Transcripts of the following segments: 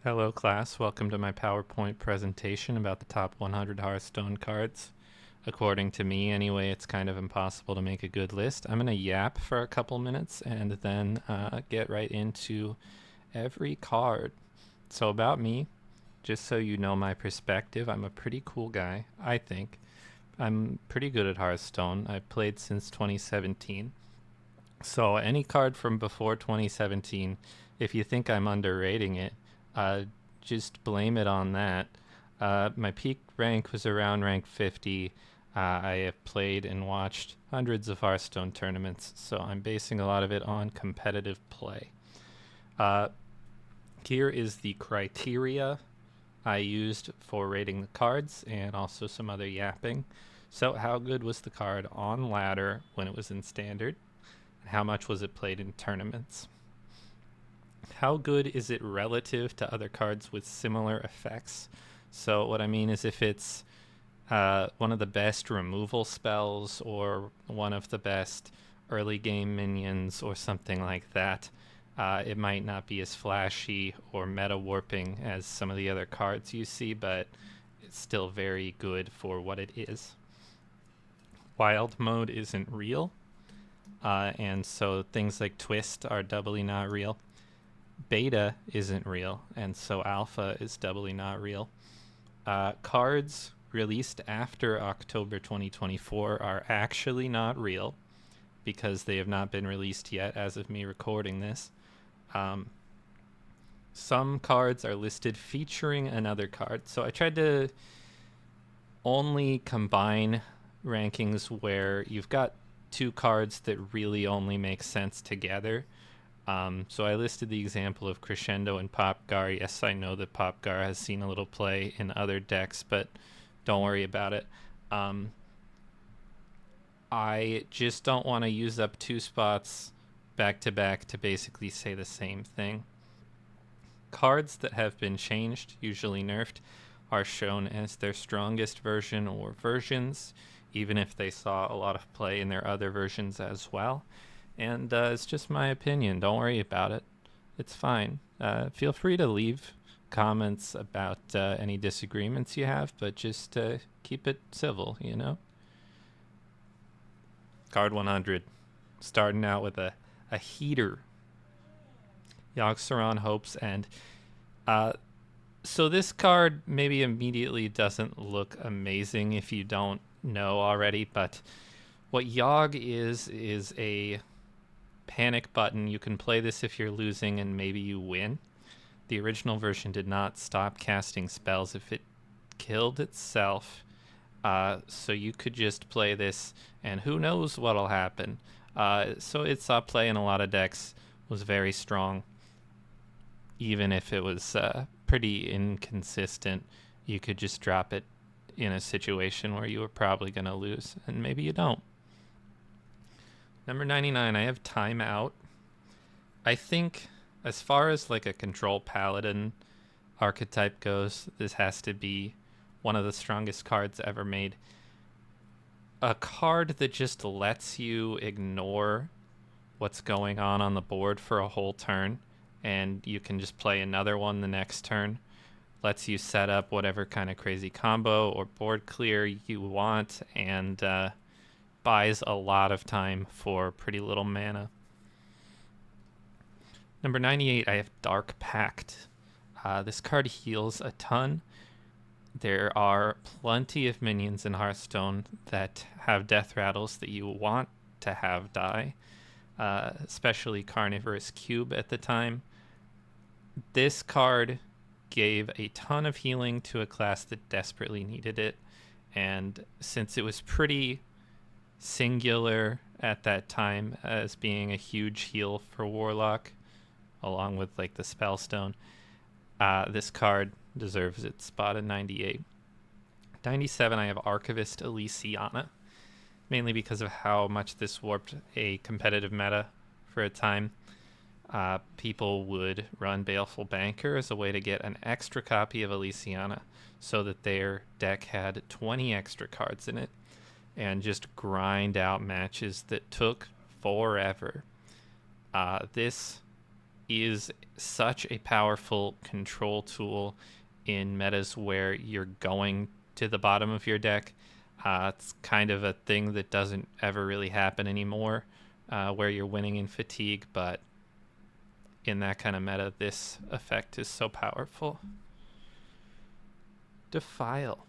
Hello class, welcome to my PowerPoint presentation about the top 100 Hearthstone cards. According to me anyway, it's kind of impossible to make a good list. I'm going to yap for a couple minutes and then get right into every card. So about me, just so you know my perspective, I'm a pretty cool guy, I think. I'm pretty good at Hearthstone. I've played since 2017. So any card from before 2017, if you think I'm underrating it, uh, just blame it on that. My peak rank was around rank 50. I have played and watched hundreds of Hearthstone tournaments, so I'm basing a lot of it on competitive play. Uh, Here is the criteria I used for rating the cards and also some other yapping. So, how good was the card on ladder when it was in standard? And how much was it played in tournaments? How good is it relative to other cards with similar effects? So, what I mean is if it's one of the best removal spells or one of the best early game minions or something like that, it might not be as flashy or meta warping as some of the other cards you see, but it's still very good for what it is. Wild mode isn't real, and so things like Twist are doubly not real. Beta isn't real, and so alpha is doubly not real. Cards released after October 2024 are actually not real because they have not been released yet as of me recording this. Some cards are listed featuring another card. So I tried to only combine rankings where you've got two cards that really only make sense together. So I listed the example of Crescendo and Popgar. Yes, I know that Popgar has seen a little play in other decks, but don't worry about it. I just don't want to use up two spots back to back to basically say the same thing. Cards that have been changed, usually nerfed, are shown as their strongest version or versions, even if they saw a lot of play in their other versions as well. And it's just my opinion. Don't worry about it. It's fine. Feel free to leave comments about any disagreements you have, but just keep it civil, you know? Card 100. Starting out with a heater. Yogg-Saron Hope's End. So this card maybe immediately doesn't look amazing if you don't know already, but what Yogg is a panic button. You can play this if you're losing and maybe you win. The original version did not stop casting spells if it killed itself. So you could just play this and who knows what'll happen. So it saw play in a lot of decks, was very strong. Even if it was pretty inconsistent, you could just drop it in a situation where you were probably going to lose, and maybe you don't. Number 99, I have Timeout. I think as far as like a control paladin archetype goes, this has to be one of the strongest cards ever made. A card that just lets you ignore what's going on the board for a whole turn, and you can just play another one the next turn. Lets you set up whatever kind of crazy combo or board clear you want, and buys a lot of time for pretty little mana. Number 98, I have Dark Pact. This card heals a ton. There are plenty of minions in Hearthstone that have death rattles that you want to have die, especially Carnivorous Cube at the time. This card gave a ton of healing to a class that desperately needed it, and since it was pretty singular at that time as being a huge heal for Warlock, along with like the Spellstone, this card deserves its spot in 98. 97, I have Archivist Elysiana, mainly because of how much this warped a competitive meta for a time. People would run Baleful Banker as a way to get an extra copy of Elysiana so that their deck had 20 extra cards in it and just grind out matches that took forever. This is such a powerful control tool in metas where you're going to the bottom of your deck. It's kind of a thing that doesn't ever really happen anymore, where you're winning in fatigue, but in that kind of meta, this effect is so powerful. Defile.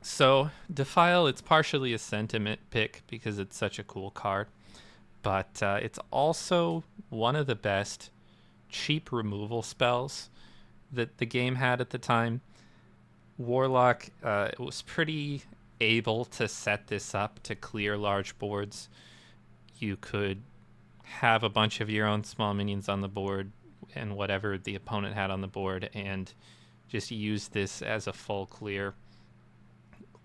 So, Defile, it's partially a sentiment pick because it's such a cool card, but it's also one of the best cheap removal spells that the game had at the time. Warlock was pretty able to set this up to clear large boards. You could have a bunch of your own small minions on the board and whatever the opponent had on the board, and just use this as a full clear.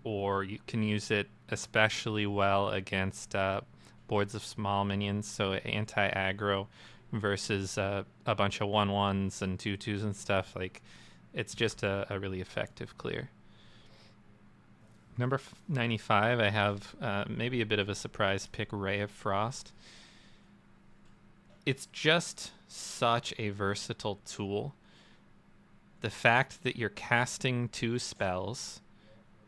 Or you can use it especially well against boards of small minions, so anti-aggro versus a bunch of 1/1s and 2/2s and stuff. Like, it's just a really effective clear. Number 95, I have maybe a bit of a surprise pick, Ray of Frost. It's just such a versatile tool. The fact that you're casting 2 spells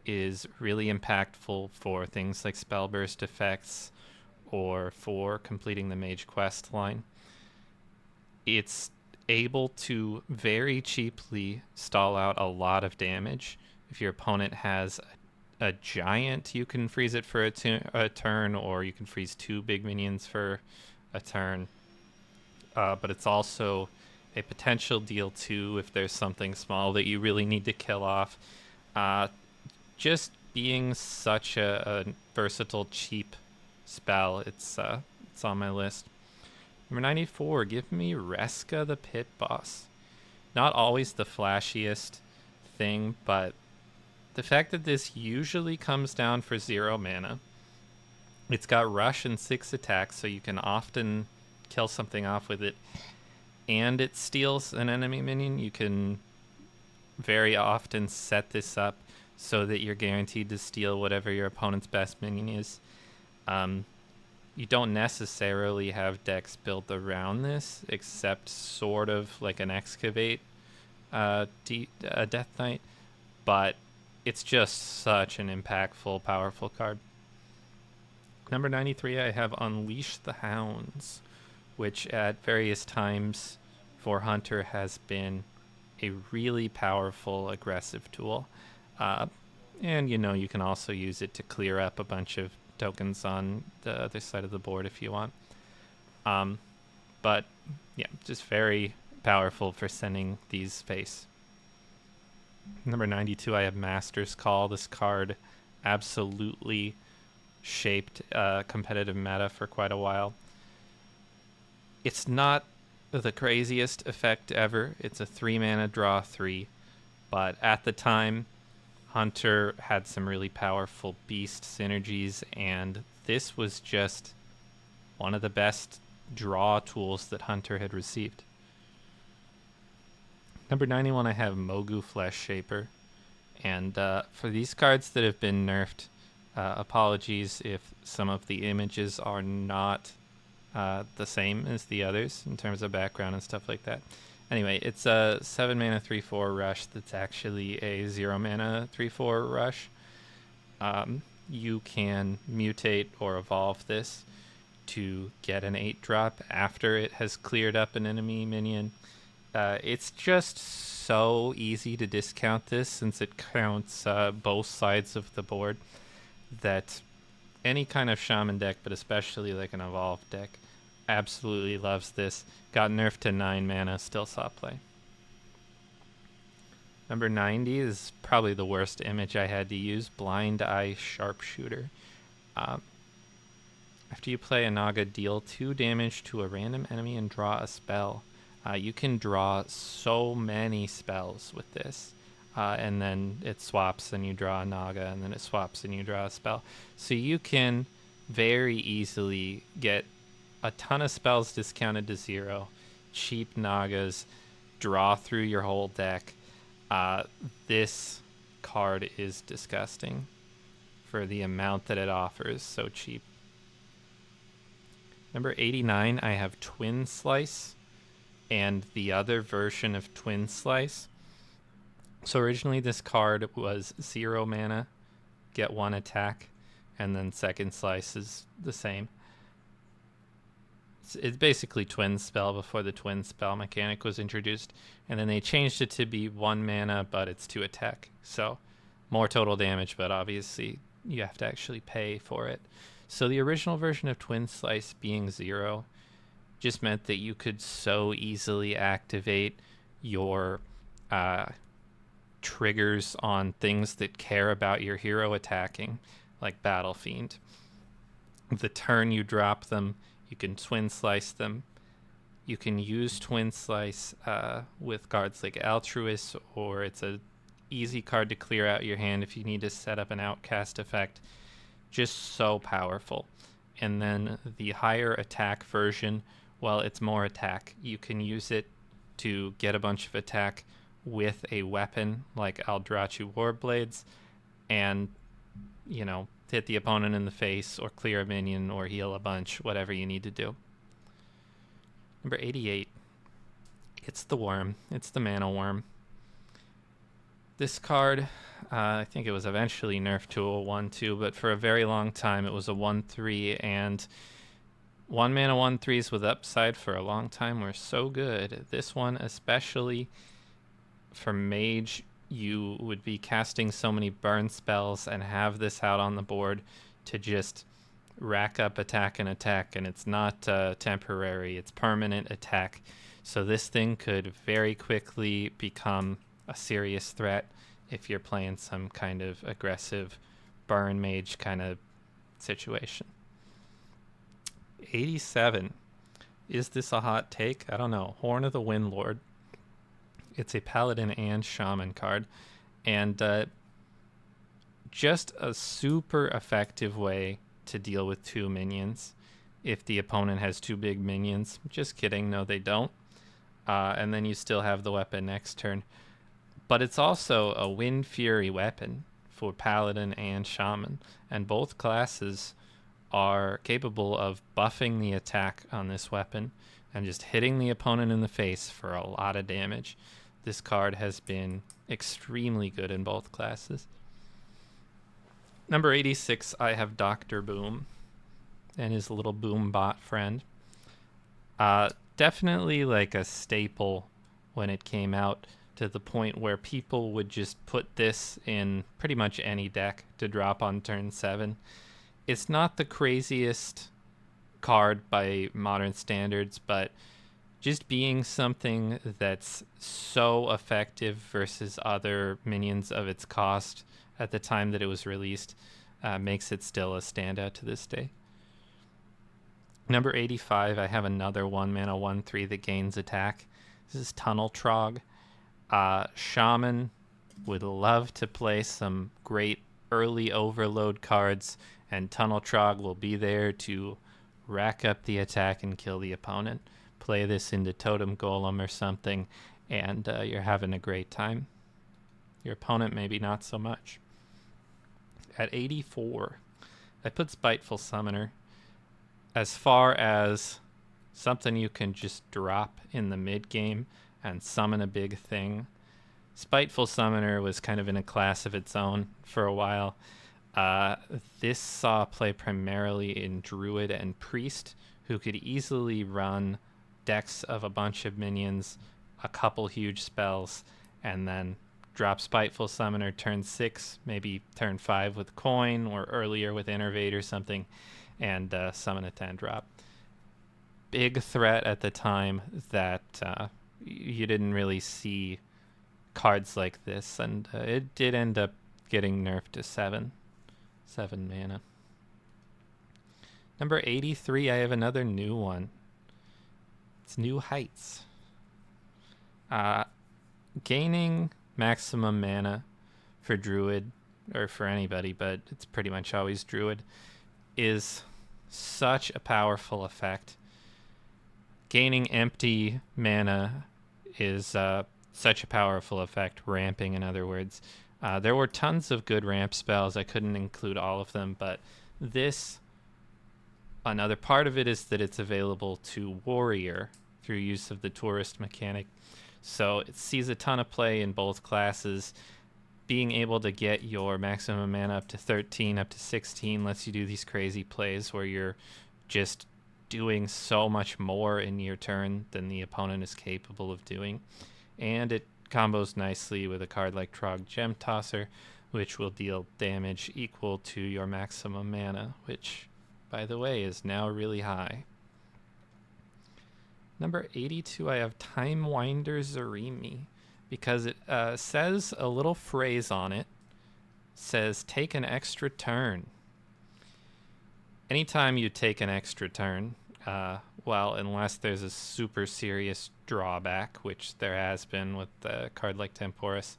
is really impactful for things like spell burst effects or for completing the mage quest line. It's able to very cheaply stall out a lot of damage. If your opponent has a giant, you can freeze it for a turn, or you can freeze 2 big minions for a turn. But it's also a potential deal too if there's something small that you really need to kill off. Just being such a versatile, cheap spell, it's on my list. Number 94, give me Reska the Pit Boss. Not always the flashiest thing, but the fact that this usually comes down for 0 mana. It's got rush and 6 attacks, so you can often kill something off with it. And it steals an enemy minion. You can very often set this up so that you're guaranteed to steal whatever your opponent's best minion is. You don't necessarily have decks built around this, except sort of like an Excavate Death Knight, but it's just such an impactful, powerful card. Number 93, I have Unleash the Hounds, which at various times for Hunter has been a really powerful, aggressive tool. And, you can also use it to clear up a bunch of tokens on the other side of the board if you want. But, yeah, just very powerful for sending these face. Number 92, I have Master's Call. This card absolutely shaped competitive meta for quite a while. It's not the craziest effect ever. It's a 3 mana draw 3, but at the time, Hunter had some really powerful beast synergies, and this was just one of the best draw tools that Hunter had received. Number 91, I have Mogu Flesh Shaper, and for these cards that have been nerfed, apologies if some of the images are not the same as the others in terms of background and stuff like that. Anyway, it's a 7 mana 3/4 rush that's actually a 0 mana 3/4 rush. You can mutate or evolve this to get an 8-drop after it has cleared up an enemy minion. It's just so easy to discount this since it counts both sides of the board, that any kind of shaman deck, but especially like an evolved deck, absolutely loves this. Got nerfed to 9 mana, still saw play. Number 90 is probably the worst image I had to use, Blind Eye Sharpshooter. After you play a Naga, deal 2 damage to a random enemy and draw a spell. You can draw so many spells with this. And then it swaps and you draw a Naga, and then it swaps and you draw a spell. So you can very easily get a ton of spells discounted to 0, cheap Nagas, draw through your whole deck. This card is disgusting for the amount that it offers, so cheap. Number 89, I have Twin Slice. and the other version of Twin Slice. So originally this card was 0 mana, get 1 attack, and then Second Slice is the same. It's basically Twin Spell before the Twin Spell mechanic was introduced, and then they changed it to be 1 mana, but it's 2 attack. So more total damage, but obviously you have to actually pay for it. So the original version of Twin Slice being 0 just meant that you could so easily activate your triggers on things that care about your hero attacking, like Battle Fiend. The turn you drop them, you can Twin Slice them. You can use Twin Slice with cards like Altruist, or it's a easy card to clear out your hand if you need to set up an outcast effect. Just so powerful. And then the higher attack version, well, it's more attack. You can use it to get a bunch of attack with a weapon like Aldrachi Warblades and, you know, hit the opponent in the face or clear a minion or heal a bunch, whatever you need to do. Number 88. It's the Worm. It's the Mana Worm. This card, I think it was eventually nerfed to a 1/2, but for a very long time it was a 1/3, and 1 mana 1/3s with upside for a long time were so good. This one, especially for Mage, you would be casting so many burn spells and have this out on the board to just rack up attack, and it's not temporary, it's permanent attack. So this thing could very quickly become a serious threat if you're playing some kind of aggressive burn mage kind of situation. 87. Is this a hot take? I don't know. Horn of the Windlord. It's a paladin and shaman card, and just a super effective way to deal with 2 minions if the opponent has 2 big minions. Just kidding, no they don't. And then you still have the weapon next turn. But it's also a Wind Fury weapon for paladin and shaman, and both classes are capable of buffing the attack on this weapon and just hitting the opponent in the face for a lot of damage. This card has been extremely good in both classes. Number 86, I have Dr. Boom and his little boom bot friend. Definitely like a staple when it came out, to the point where people would just put this in pretty much any deck to drop on turn 7. It's not the craziest card by modern standards, but just being something that's so effective versus other minions of its cost at the time that it was released makes it still a standout to this day. Number 85, I have another 1 mana 1/3 that gains attack. This is Tunnel Trog. Shaman would love to play some great early overload cards, and Tunnel Trog will be there to rack up the attack and kill the opponent. Play this into Totem Golem or something, and you're having a great time. Your opponent maybe not so much. At 84, I put Spiteful Summoner. As far as something you can just drop in the mid game and summon a big thing, Spiteful Summoner was kind of in a class of its own for a while. This saw play primarily in Druid and Priest, who could easily run decks of a bunch of minions, a couple huge spells, and then drop Spiteful Summoner turn 6, maybe turn 5 with Coin, or earlier with Innervate or something, and summon a 10-drop. Big threat at the time that you didn't really see cards like this, and it did end up getting nerfed to 7 mana. Number 83, I have another new one. It's New Heights. Gaining maximum mana for Druid, or for anybody, but it's pretty much always Druid, is such a powerful effect. Gaining empty mana is such a powerful effect, ramping in other words. There were tons of good ramp spells. I couldn't include all of them, but this, another part of it is that it's available to Warrior through use of the tourist mechanic. So it sees a ton of play in both classes. Being able to get your maximum mana up to 13, up to 16 lets you do these crazy plays where you're just doing so much more in your turn than the opponent is capable of doing. And it combos nicely with a card like Trog Gem Tosser, which will deal damage equal to your maximum mana, which, by the way, is now really high. Number 82, I have Time Winder Zarimi, because it says a little phrase on it, says take an extra turn. Anytime you take an extra turn, well, unless there's a super serious drawback, which there has been with a card like Temporis,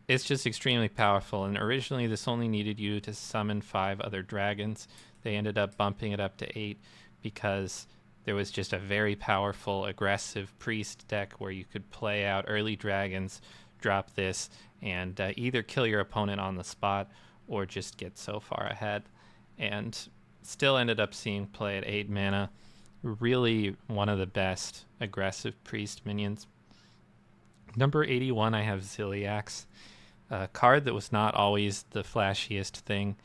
it's just extremely powerful. And originally this only needed you to summon 5 other dragons. They ended up bumping it up to 8 because there was just a very powerful aggressive priest deck where you could play out early dragons, drop this, and either kill your opponent on the spot or just get so far ahead. And still ended up seeing play at 8 mana. Really one of the best aggressive priest minions. Number 81, I have Ziliax, a card that was not always the flashiest thing.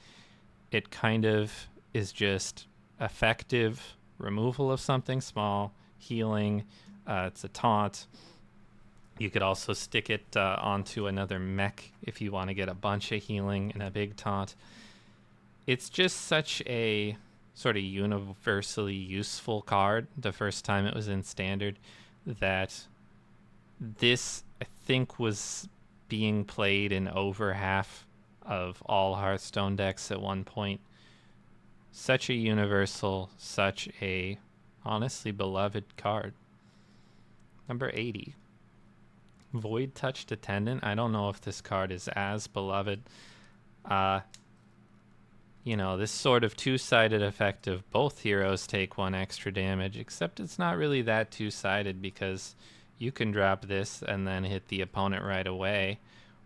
It kind of is just effective removal of something small, healing. It's a taunt. You could also stick it onto another mech if you want to get a bunch of healing and a big taunt. It's just such a sort of universally useful card the first time it was in Standard that this, I think, was being played in over half of all Hearthstone decks at one point. Such a universal, such a honestly beloved card. Number 80, Void Touched Attendant. I don't know if this card is as beloved. This sort of two-sided effect of both heroes take 1 extra damage, except it's not really that two-sided because you can drop this and then hit the opponent right away,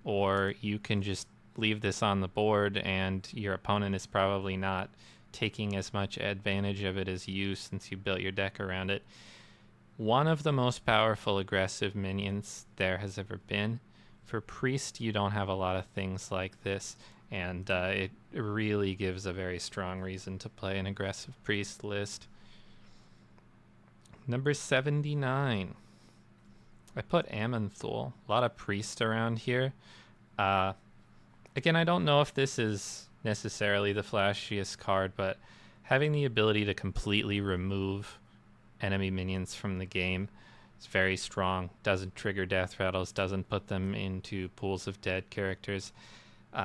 or you can just leave this on the board and your opponent is probably not taking as much advantage of it as you since you built your deck around it. One of the most powerful aggressive minions there has ever been. For Priest, you don't have a lot of things like this, and it really gives a very strong reason to play an aggressive Priest list. Number 79, I put Amanthul. A lot of Priest around here. Again, I don't know if this is necessarily the flashiest card, but having the ability to completely remove enemy minions from the game is very strong. Doesn't trigger death rattles, doesn't put them into pools of dead characters.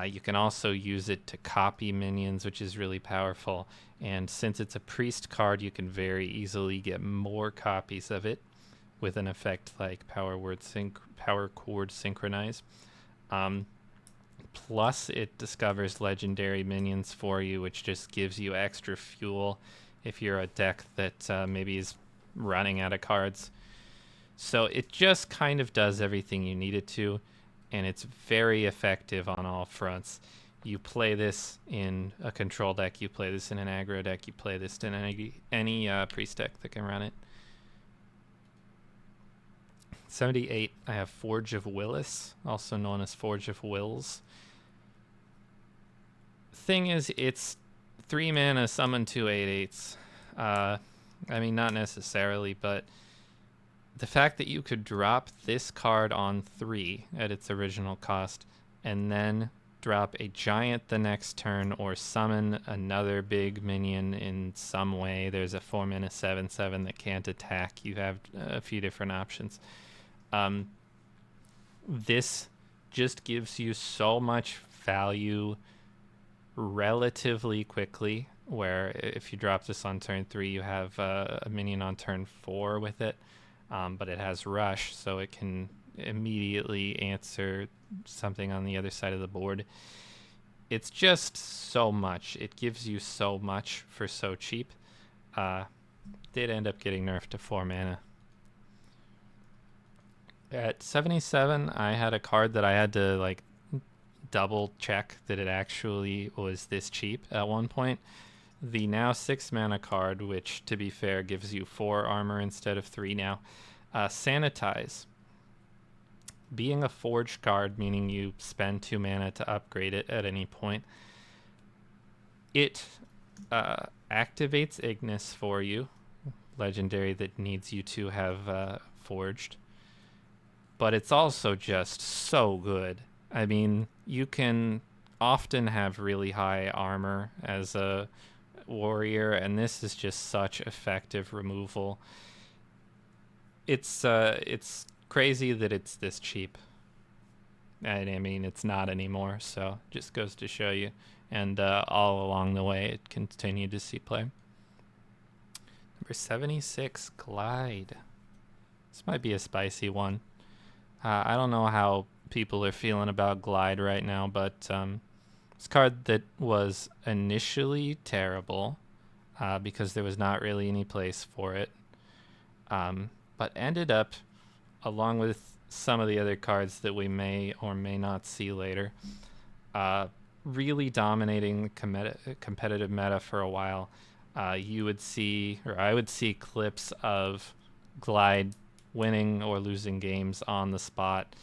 You can also use it to copy minions, which is really powerful. And since it's a priest card, you can very easily get more copies of it with an effect like Power Chord Synchronize. Plus, it discovers legendary minions for you, which just gives you extra fuel if you're a deck that maybe is running out of cards. So it just kind of does everything you need it to, and it's very effective on all fronts. You play this in a control deck, you play this in an aggro deck, you play this in any priest deck that can run it. 78, I have Forge of Willis, also known as Forge of Wills. Thing is, it's 3 mana, summon 2 8/8s. I mean, not necessarily, but the fact that you could drop this card on 3 at its original cost and then drop a giant the next turn or summon another big minion in some way. There's a 4 mana 7/7 that can't attack. You have a few different options. This just gives you so much value relatively quickly, where if you drop this on turn 3, you have a minion on turn 4 with it, but it has rush, so it can immediately answer something on the other side of the board. It's just so much. It gives you so much for so cheap. Did end up getting nerfed to 4 mana. At 77, I had a card that I had to double check that it actually was this cheap at one point. the now 6 mana card, which to be fair gives you 4 armor instead of 3 now, Sanitize. Being a forged card, meaning you spend 2 mana to upgrade it at any point, it activates Ignis for you, legendary that needs you to have forged. But it's also just so good. I mean, you can often have really high armor as a warrior, and this is just such effective removal. It's crazy that it's this cheap. And I mean, it's not anymore, so just goes to show you. And all along the way, it continued to see play. Number 76, Glide. This might be a spicy one. I don't know how people are feeling about Glide right now, but it's a card that was initially terrible because there was not really any place for it, but ended up, along with some of the other cards that we may or may not see later, really dominating the competitive meta for a while. You would see, or I would see, clips of Glide winning or losing games on the spot.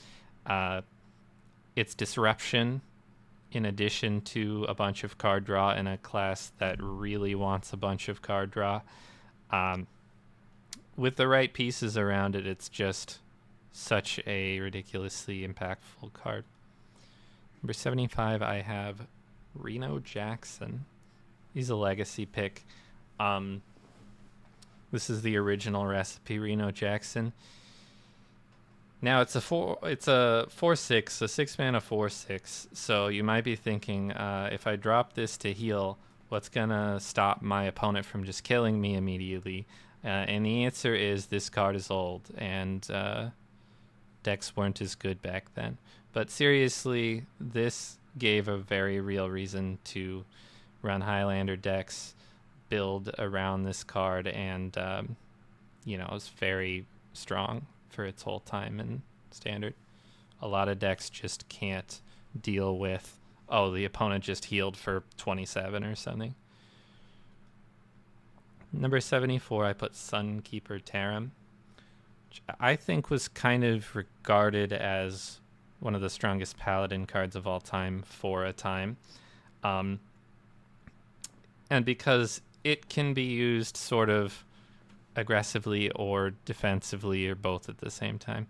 Its disruption, in addition to a bunch of card draw in a class that really wants a bunch of card draw, with the right pieces around it, it's just such a ridiculously impactful card. Number 75, I have Reno Jackson. He's a legacy pick. This is the original recipe, Reno Jackson. Now it's a 4/6, a 6 mana 4/6. So you might be thinking, if I drop this to heal, what's gonna stop my opponent from just killing me immediately? And the answer is this card is old, and decks weren't as good back then. But seriously, this gave a very real reason to run Highlander decks, build around this card, and it was very strong for its whole time in Standard. A lot of decks just can't deal with, the opponent just healed for 27 or something. Number 74, I put Sunkeeper Tarim, which I think was kind of regarded as one of the strongest Paladin cards of all time for a time. And because it can be used sort of aggressively or defensively or both at the same time.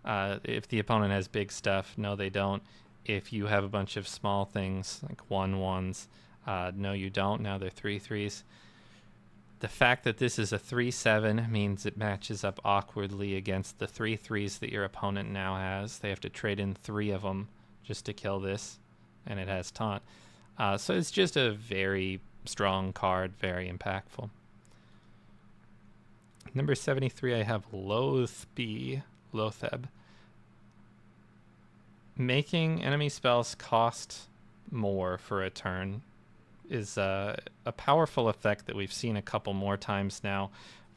If the opponent has big stuff, no, they don't. If you have a bunch of small things like 1/1s, no, you don't. Now they're 3/3s. The fact that this is a 3/7 means it matches up awkwardly against the 3/3s that your opponent now has. They have to trade in 3 of them just to kill this, and it has taunt. So it's just a very strong card, very impactful. Number 73, I have Lotheb. Making enemy spells cost more for a turn is a powerful effect that we've seen a couple more times now,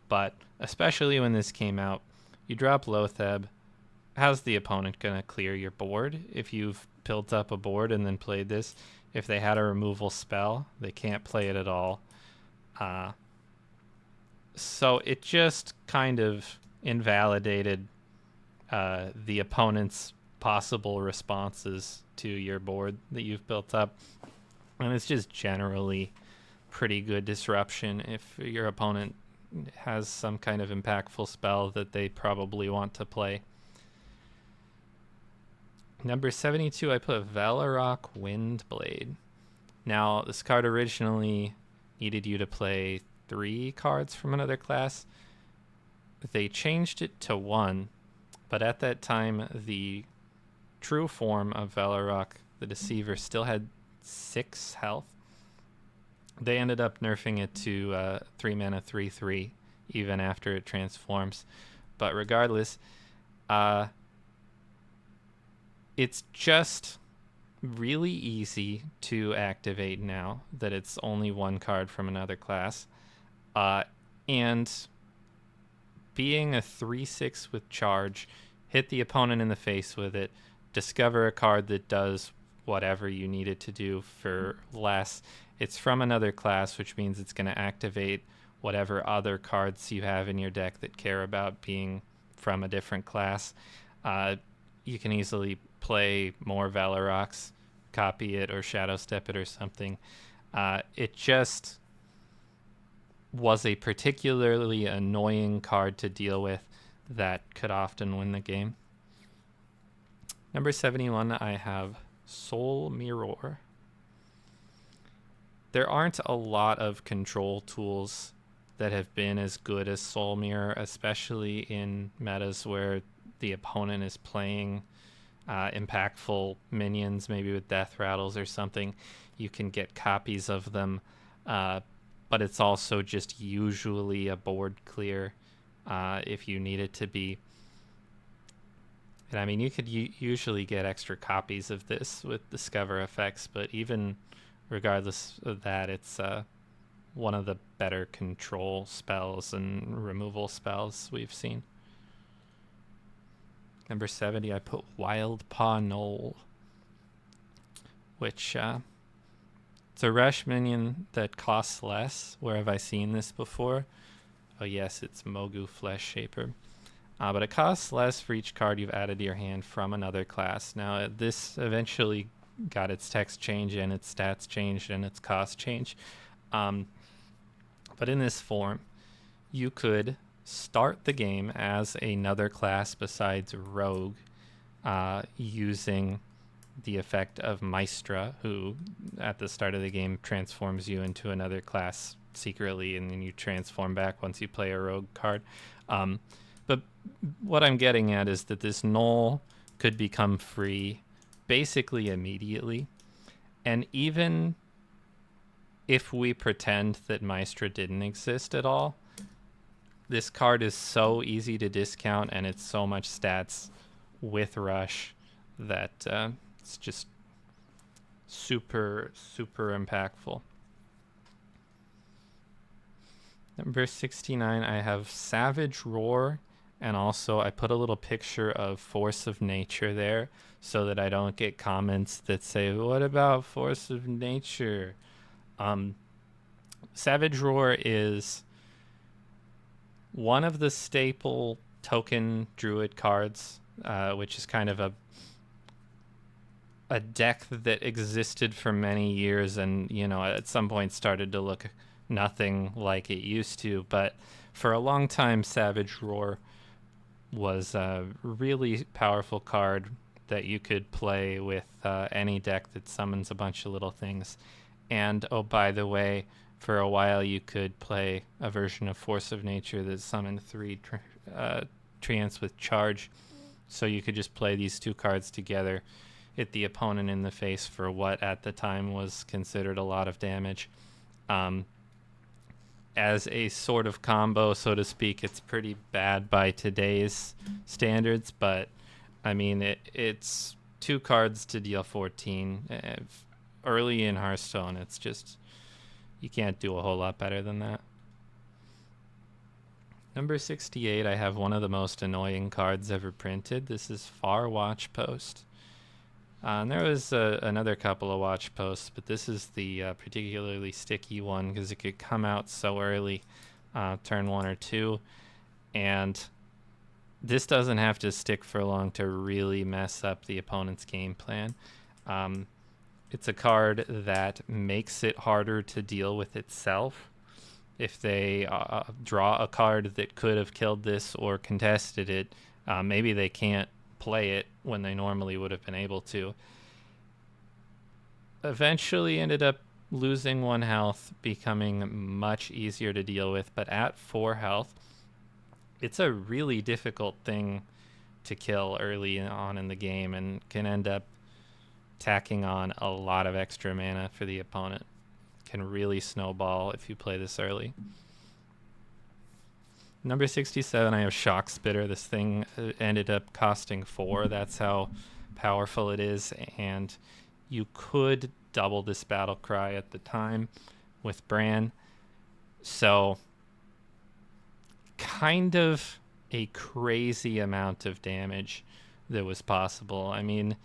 but especially when this came out, you drop Lotheb, how's the opponent going to clear your board if you've built up a board and then played this? If they had a removal spell, they can't play it at all. So it just kind of invalidated the opponent's possible responses to your board that you've built up. And it's just generally pretty good disruption if your opponent has some kind of impactful spell that they probably want to play. Number 72, I put Valorok Windblade. Now, this card originally needed you to play 3 cards from another class. They changed it to 1, but at that time, the true form of Valorok, the Deceiver, still had 6 health. They ended up nerfing it to 3 mana 3/3 even after it transforms. But regardless, it's just really easy to activate now that it's only 1 card from another class. And being a 3/6 with charge, hit the opponent in the face with it, discover a card that does whatever you need it to do for less. It's from another class, which means it's going to activate whatever other cards you have in your deck that care about being from a different class. You can easily play more Valorox, copy it, or Shadow Step it or something. It just was a particularly annoying card to deal with that could often win the game. Number 71, I have Soul Mirror. There aren't a lot of control tools that have been as good as Soul Mirror, especially in metas where the opponent is playing impactful minions, maybe with death rattles or something. You can get copies of them, but it's also just usually a board clear if you need it to be. And I mean, you could usually get extra copies of this with Discover effects, but even regardless of that, it's one of the better control spells and removal spells we've seen. Number 70, I put Wild Paw Knoll, which it's a rush minion that costs less. Where have I seen this before? Oh yes, it's Mogu Flesh Shaper. But it costs less for each card you've added to your hand from another class. Now, this eventually got its text changed and its stats changed and its cost changed. But in this form, you could start the game as another class besides Rogue, using the effect of Maestra, who at the start of the game transforms you into another class secretly, and then you transform back once you play a Rogue card. But what I'm getting at is that this Knoll could become free basically immediately. And even if we pretend that Maestra didn't exist at all, this card is so easy to discount and it's so much stats with Rush that it's just super, super impactful. Number 69, I have Savage Roar, and also I put a little picture of Force of Nature there so that I don't get comments that say, what about Force of Nature? Savage Roar is one of the staple token druid cards, which is kind of a deck that existed for many years and, you know, at some point started to look nothing like it used to. But for a long time, Savage Roar was a really powerful card that you could play with any deck that summons a bunch of little things. And, oh, by the way, for a while you could play a version of Force of Nature that summoned 3 treants with charge. So you could just play these two cards together, hit the opponent in the face for what at the time was considered a lot of damage. As a sort of combo, so to speak, it's pretty bad by today's standards, but I mean, it's 2 cards to deal 14. Early in Hearthstone, it's just, you can't do a whole lot better than that. Number 68, I have one of the most annoying cards ever printed. This is Far Watch Post. And there was another couple of watch posts, but this is the particularly sticky one because it could come out so early, turn 1 or 2, and this doesn't have to stick for long to really mess up the opponent's game plan. It's a card that makes it harder to deal with itself. If they draw a card that could have killed this or contested it, maybe they can't play it when they normally would have been able to. Eventually ended up losing 1 health, becoming much easier to deal with, but at 4 health, it's a really difficult thing to kill early on in the game and can end up tacking on a lot of extra mana for the opponent. Can really snowball if you play this early. Number 67, I have Shock Spitter. This thing ended up costing 4. That's how powerful it is. And you could double this battle cry at the time with Bran. So kind of a crazy amount of damage that was possible. I mean,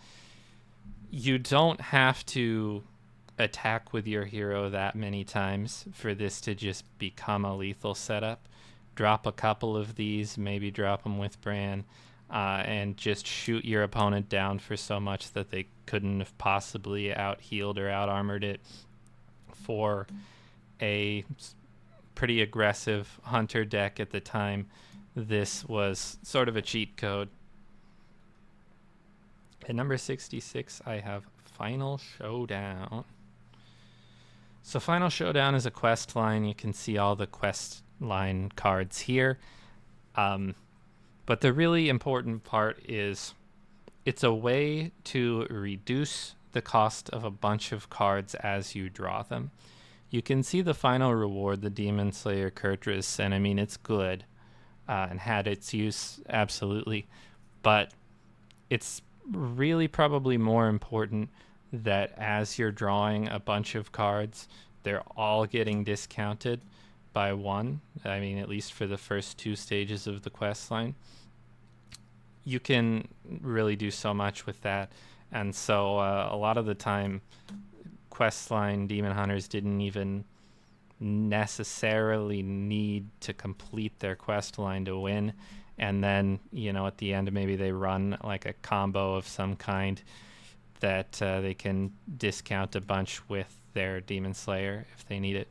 you don't have to attack with your hero that many times for this to just become a lethal setup. Drop a couple of these, maybe drop them with Bran, and just shoot your opponent down for so much that they couldn't have possibly out-healed or out-armored it for a pretty aggressive hunter deck at the time. This was sort of a cheat code. At number 66, I have Final Showdown. So Final Showdown is a quest line. You can see all the quest line cards here. But the really important part is it's a way to reduce the cost of a bunch of cards as you draw them. You can see the final reward, the Demon Slayer Kurtrus, and I mean, it's good and had its use, absolutely. But it's really probably more important that as you're drawing a bunch of cards, they're all getting discounted by one. I mean, at least for the first two stages of the quest line. You can really do so much with that. And so a lot of the time, questline demon hunters didn't even necessarily need to complete their quest line to win. And then, you know, at the end, maybe they run like a combo of some kind that they can discount a bunch with their Demon Slayer if they need it.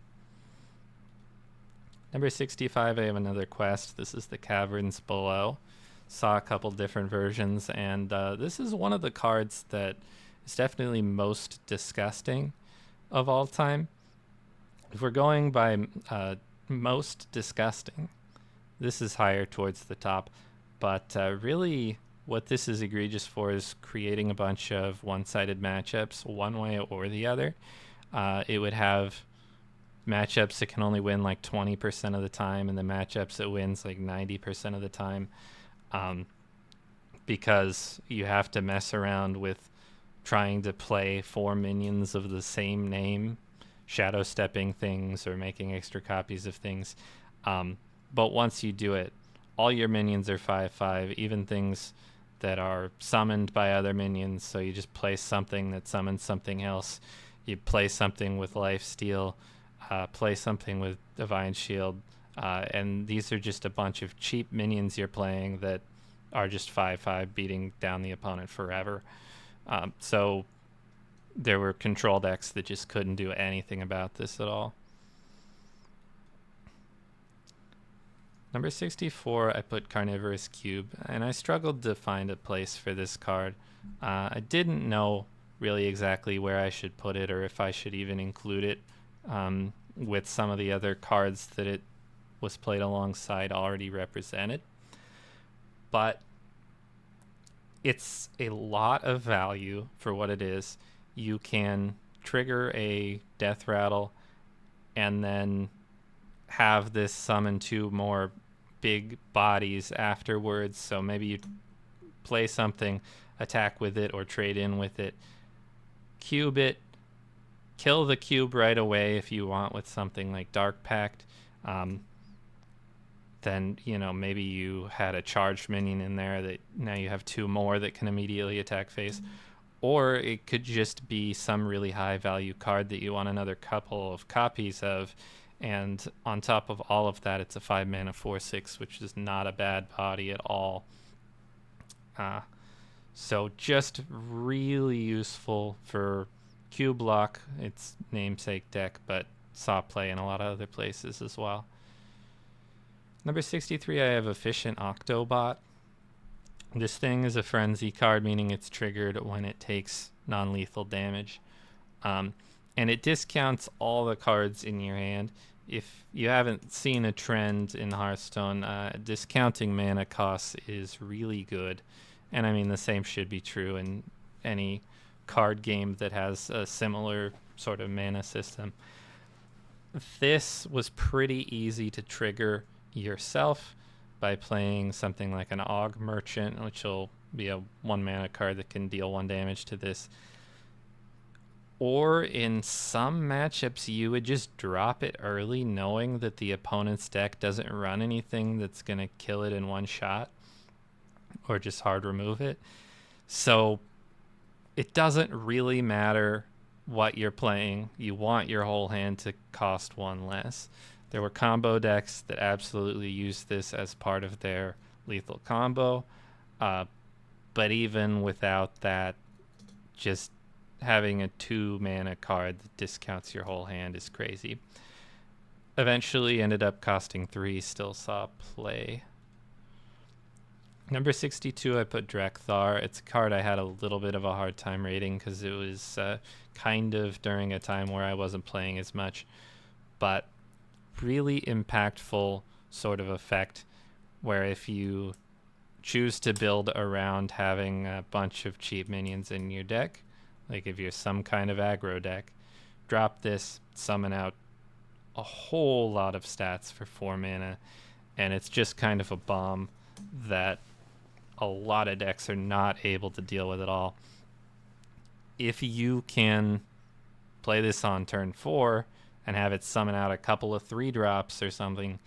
Number 65, I have another quest. This is the Caverns Below. Saw a couple different versions, and this is one of the cards that is definitely most disgusting of all time. If we're going by most disgusting, this is higher towards the top. But really, what this is egregious for is creating a bunch of one-sided matchups, one way or the other. It would have matchups that can only win like 20% of the time, and the matchups it wins like 90% of the time. Because you have to mess around with trying to play 4 minions of the same name, shadow stepping things or making extra copies of things. But once you do it, all your minions are 5/5, even things that are summoned by other minions. So you just play something that summons something else. You play something with Lifesteal, play something with Divine Shield. And these are just a bunch of cheap minions you're playing that are just 5/5 beating down the opponent forever. So there were control decks that just couldn't do anything about this at all. Number 64, I put Carnivorous Cube, and I struggled to find a place for this card. I didn't know really exactly where I should put it or if I should even include it with some of the other cards that it was played alongside already represented. But it's a lot of value for what it is. You can trigger a Death Rattle and then have this summon 2 more big bodies afterwards. So maybe you play something, attack with it, or trade in with it. Cube it, kill the cube right away if you want with something like Dark Pact. Then, you know, maybe you had a charged minion in there that now you have 2 more that can immediately attack face. Or it could just be some really high value card that you want another couple of copies of. And on top of all of that, it's a 5 mana 4/6, which is not a bad body at all. So just really useful for Cube Lock, its namesake deck, but saw play in a lot of other places as well. Number 63, I have Efficient Octobot. This thing is a frenzy card, meaning it's triggered when it takes non-lethal damage. And it discounts all the cards in your hand. If you haven't seen a trend in Hearthstone, discounting mana costs is really good. And I mean, the same should be true in any card game that has a similar sort of mana system. This was pretty easy to trigger yourself by playing something like an Aug Merchant, which will be a 1 mana card that can deal 1 damage to this. Or in some matchups, you would just drop it early, knowing that the opponent's deck doesn't run anything that's going to kill it in one shot, or just hard remove it. So it doesn't really matter what you're playing. You want your whole hand to cost one less. There were combo decks that absolutely used this as part of their lethal combo. Uh, but even without that, just having a 2 mana card that discounts your whole hand is crazy. Eventually ended up costing 3, still saw play. Number 62, I put Drekthar. It's a card I had a little bit of a hard time rating because it was kind of during a time where I wasn't playing as much, but really impactful sort of effect where if you choose to build around having a bunch of cheap minions in your deck, like if you're some kind of aggro deck, drop this, summon out a whole lot of stats for 4 mana, and it's just kind of a bomb that a lot of decks are not able to deal with at all. If you can play this on turn 4 and have it summon out a couple of 3-drops or something,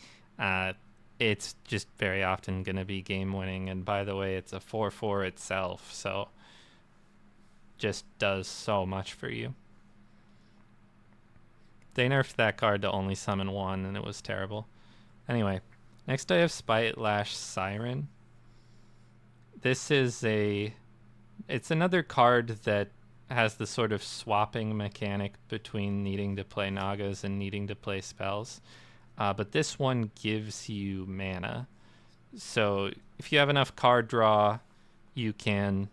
it's just very often going to be game winning. And by the way, it's a 4/4 itself, so just does so much for you. They nerfed that card to only summon 1, and it was terrible. Anyway, next I have Spite Lash Siren. This is it's another card that has the sort of swapping mechanic between needing to play Nagas and needing to play spells. But this one gives you mana. So if you have enough card draw, you can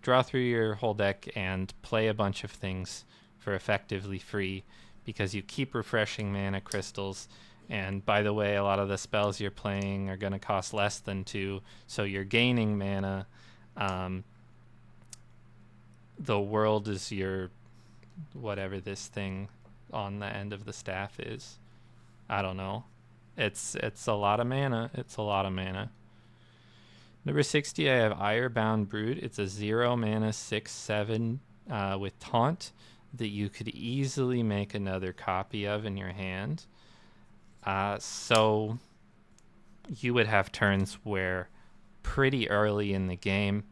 draw through your whole deck and play a bunch of things for effectively free because you keep refreshing mana crystals. And by the way, a lot of the spells you're playing are going to cost less than 2, so you're gaining mana. The world is your whatever this thing on the end of the staff is. I don't know. It's a lot of mana. It's a lot of mana. Number 60, I have Irebound Brood. It's a 0 mana 6/7 with Taunt that you could easily make another copy of in your hand. So you would have turns where pretty early in the game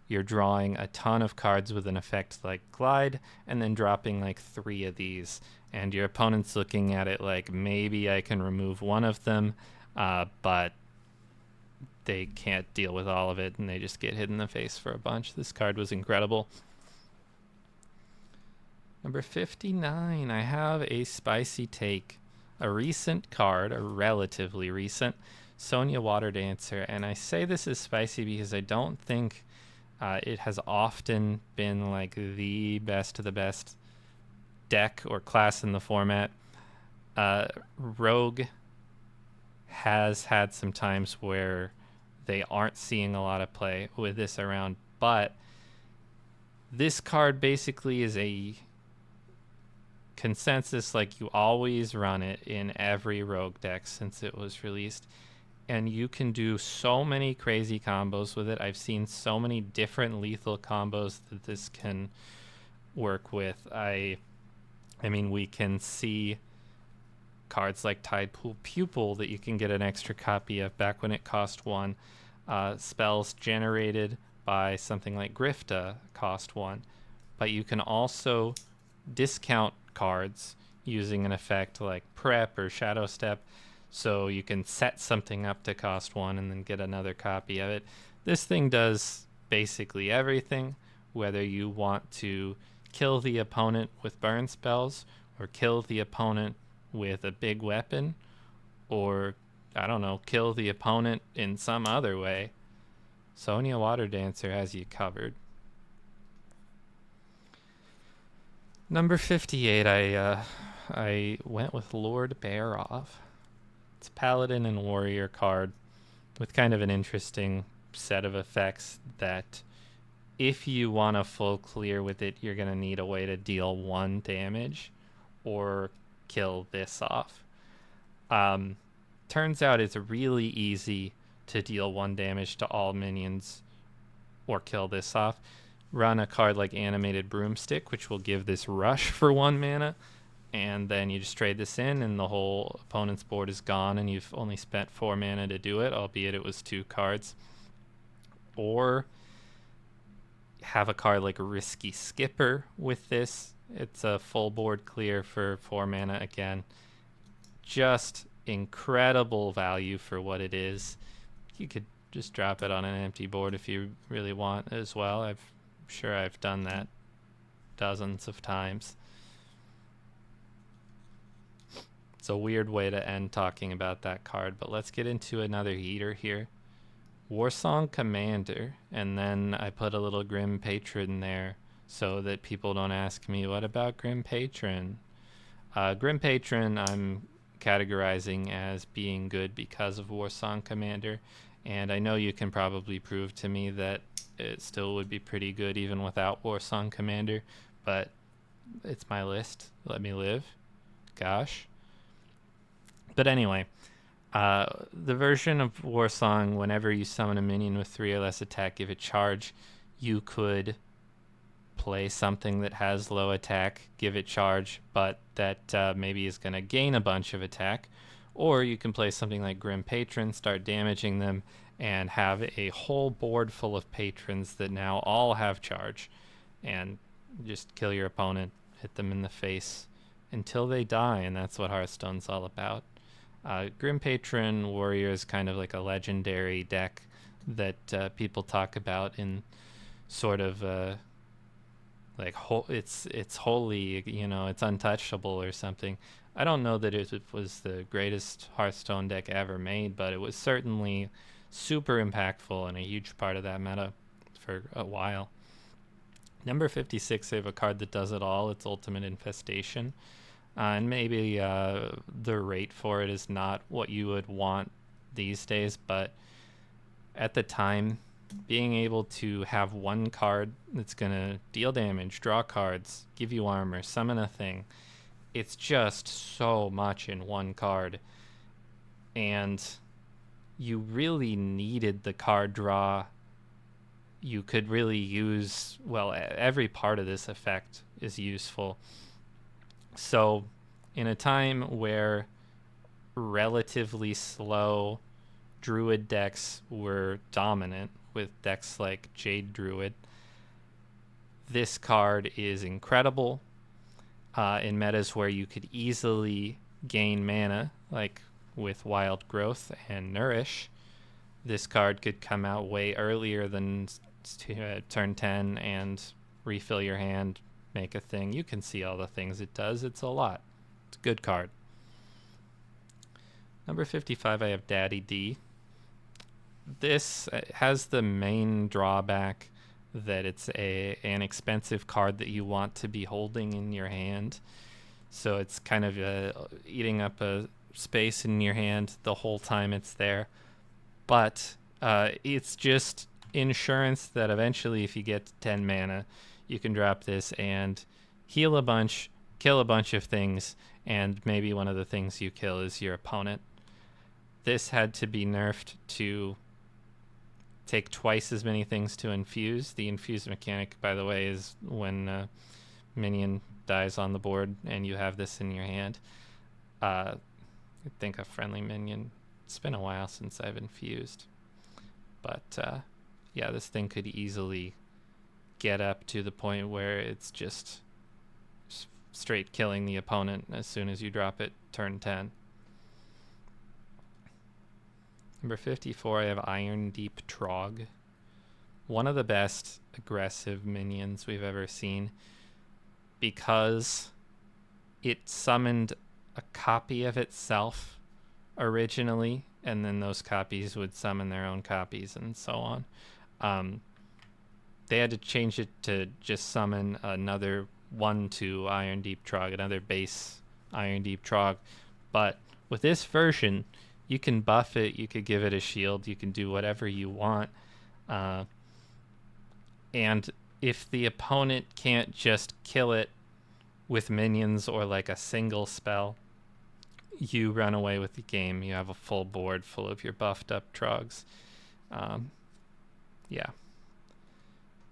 you're drawing a ton of cards with an effect like Glide and then dropping like 3 of these, and your opponent's looking at it like maybe I can remove one of them, but they can't deal with all of it and they just get hit in the face for a bunch. This card was incredible. Number 59, I have a Spicy Take. A recent card, a relatively recent, Sonya Water Dancer. And I say this is spicy because I don't think it has often been like the best of the best deck or class in the format. Rogue has had some times where they aren't seeing a lot of play with this around, but this card basically is a consensus, like you always run it in every Rogue deck since it was released, and you can do so many crazy combos with it. I've seen so many different lethal combos that this can work with. I mean, we can see cards like Tide Pool Pupil that you can get an extra copy of back when it cost 1. Spells generated by something like Grifta cost 1, but you can also discount cards using an effect like Prep or Shadow Step, so you can set something up to cost 1 and then get another copy of it. This thing does basically everything, whether you want to kill the opponent with burn spells or kill the opponent with a big weapon, or I don't know, kill the opponent in some other way. Sonya Water Dancer has you covered. Number 58, I went with Lord Barov. It's a Paladin and Warrior card with kind of an interesting set of effects that if you want a full clear with it, you're going to need a way to deal 1 damage or kill this off. Turns out it's really easy to deal 1 damage to all minions or kill this off. Run a card like Animated Broomstick, which will give this rush for 1 mana, and then you just trade this in and the whole opponent's board is gone and you've only spent 4 mana to do it, albeit it was 2 cards. Or have a card like Risky Skipper with this It's a full board clear for 4 mana again. Just incredible value for what it is. You could just drop it on an empty board if you really want as well. I'm sure I've done that dozens of times. It's a weird way to end talking about that card, but let's get into another heater here. Warsong Commander, and then I put a little Grim Patron there so that people don't ask me, what about Grim Patron? Grim Patron I'm categorizing as being good because of Warsong Commander, and I know you can probably prove to me that it still would be pretty good even without Warsong Commander, but it's my list. Let me live. Gosh. But anyway, the version of Warsong, whenever you summon a minion with 3 or less attack, give it charge, you could play something that has low attack, give it charge, but that maybe is going to gain a bunch of attack. Or you can play something like Grim Patron, start damaging them, and have a whole board full of patrons that now all have charge. And just kill your opponent, hit them in the face until they die, and that's what Hearthstone's all about. Grim Patron Warrior is kind of like a legendary deck that people talk about in sort of like it's holy, you know, it's untouchable or something. I don't know that it was the greatest Hearthstone deck ever made, but it was certainly super impactful and a huge part of that meta for a while. Number 56, I have a card that does it all. It's Ultimate Infestation. And maybe the rate for it is not what you would want these days, but at the time, being able to have one card that's going to deal damage, draw cards, give you armor, summon a thing, it's just so much in one card. And you really needed the card draw. You could really use, well, every part of this effect is useful. So in a time where relatively slow druid decks were dominant with decks like Jade Druid, this card is incredible in metas where you could easily gain mana, like with Wild Growth and Nourish. This card could come out way earlier than turn 10 and refill your hand, make a thing. You can see all the things it does. It's a lot. It's a good card. Number 55, I have Daddy D. This has the main drawback that it's an expensive card that you want to be holding in your hand. So it's kind of eating up a space in your hand the whole time it's there. But it's just insurance that eventually if you get to 10 mana, you can drop this and heal a bunch, kill a bunch of things, and maybe one of the things you kill is your opponent. This had to be nerfed to take twice as many things to infuse. The infuse mechanic, by the way, is when a minion dies on the board and you have this in your hand. I think a friendly minion. It's been a while since I've infused. But yeah, this thing could easily get up to the point where it's just straight killing the opponent as soon as you drop it turn 10. Number 54, I have Iron Deep Trog. One of the best aggressive minions we've ever seen because it summoned a copy of itself originally, and then those copies would summon their own copies and so on. They had to change it to just summon another 1/2 Iron Deep Trog, another base Iron Deep Trog. But with this version, you can buff it, you could give it a shield, you can do whatever you want. And if the opponent can't just kill it with minions or like a single spell, you run away with the game. You have a full board full of your buffed up Trogs. Yeah.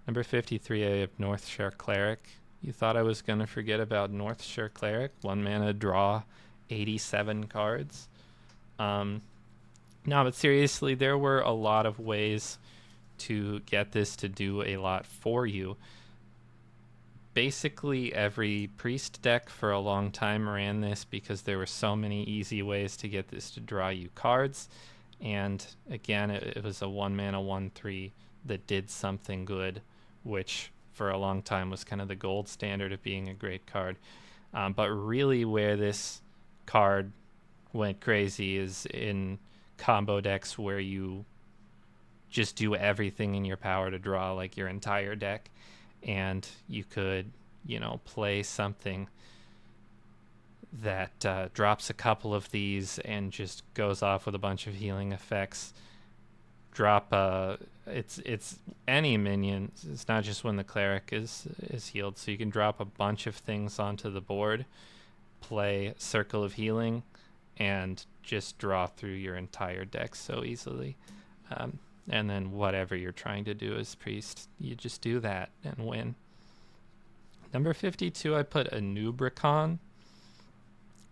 Number 53, I have Northshire Cleric. You thought I was going to forget about Northshire Cleric? 1 mana, draw 87 cards. No, but seriously, there were a lot of ways to get this to do a lot for you. Basically every priest deck for a long time ran this because there were so many easy ways to get this to draw you cards. And again, it was a 1-mana 1/3 that did something good, which for a long time was kind of the gold standard of being a great card. But really where this card went crazy is in combo decks where you just do everything in your power to draw like your entire deck, and you could, play something that drops a couple of these and just goes off with a bunch of healing effects. Drop it's any minion. It's not just when the cleric is healed. So you can drop a bunch of things onto the board, play Circle of Healing, and just draw through your entire deck so easily. And then whatever you're trying to do as priest, you just do that and win. Number 52, I put a Nubricon.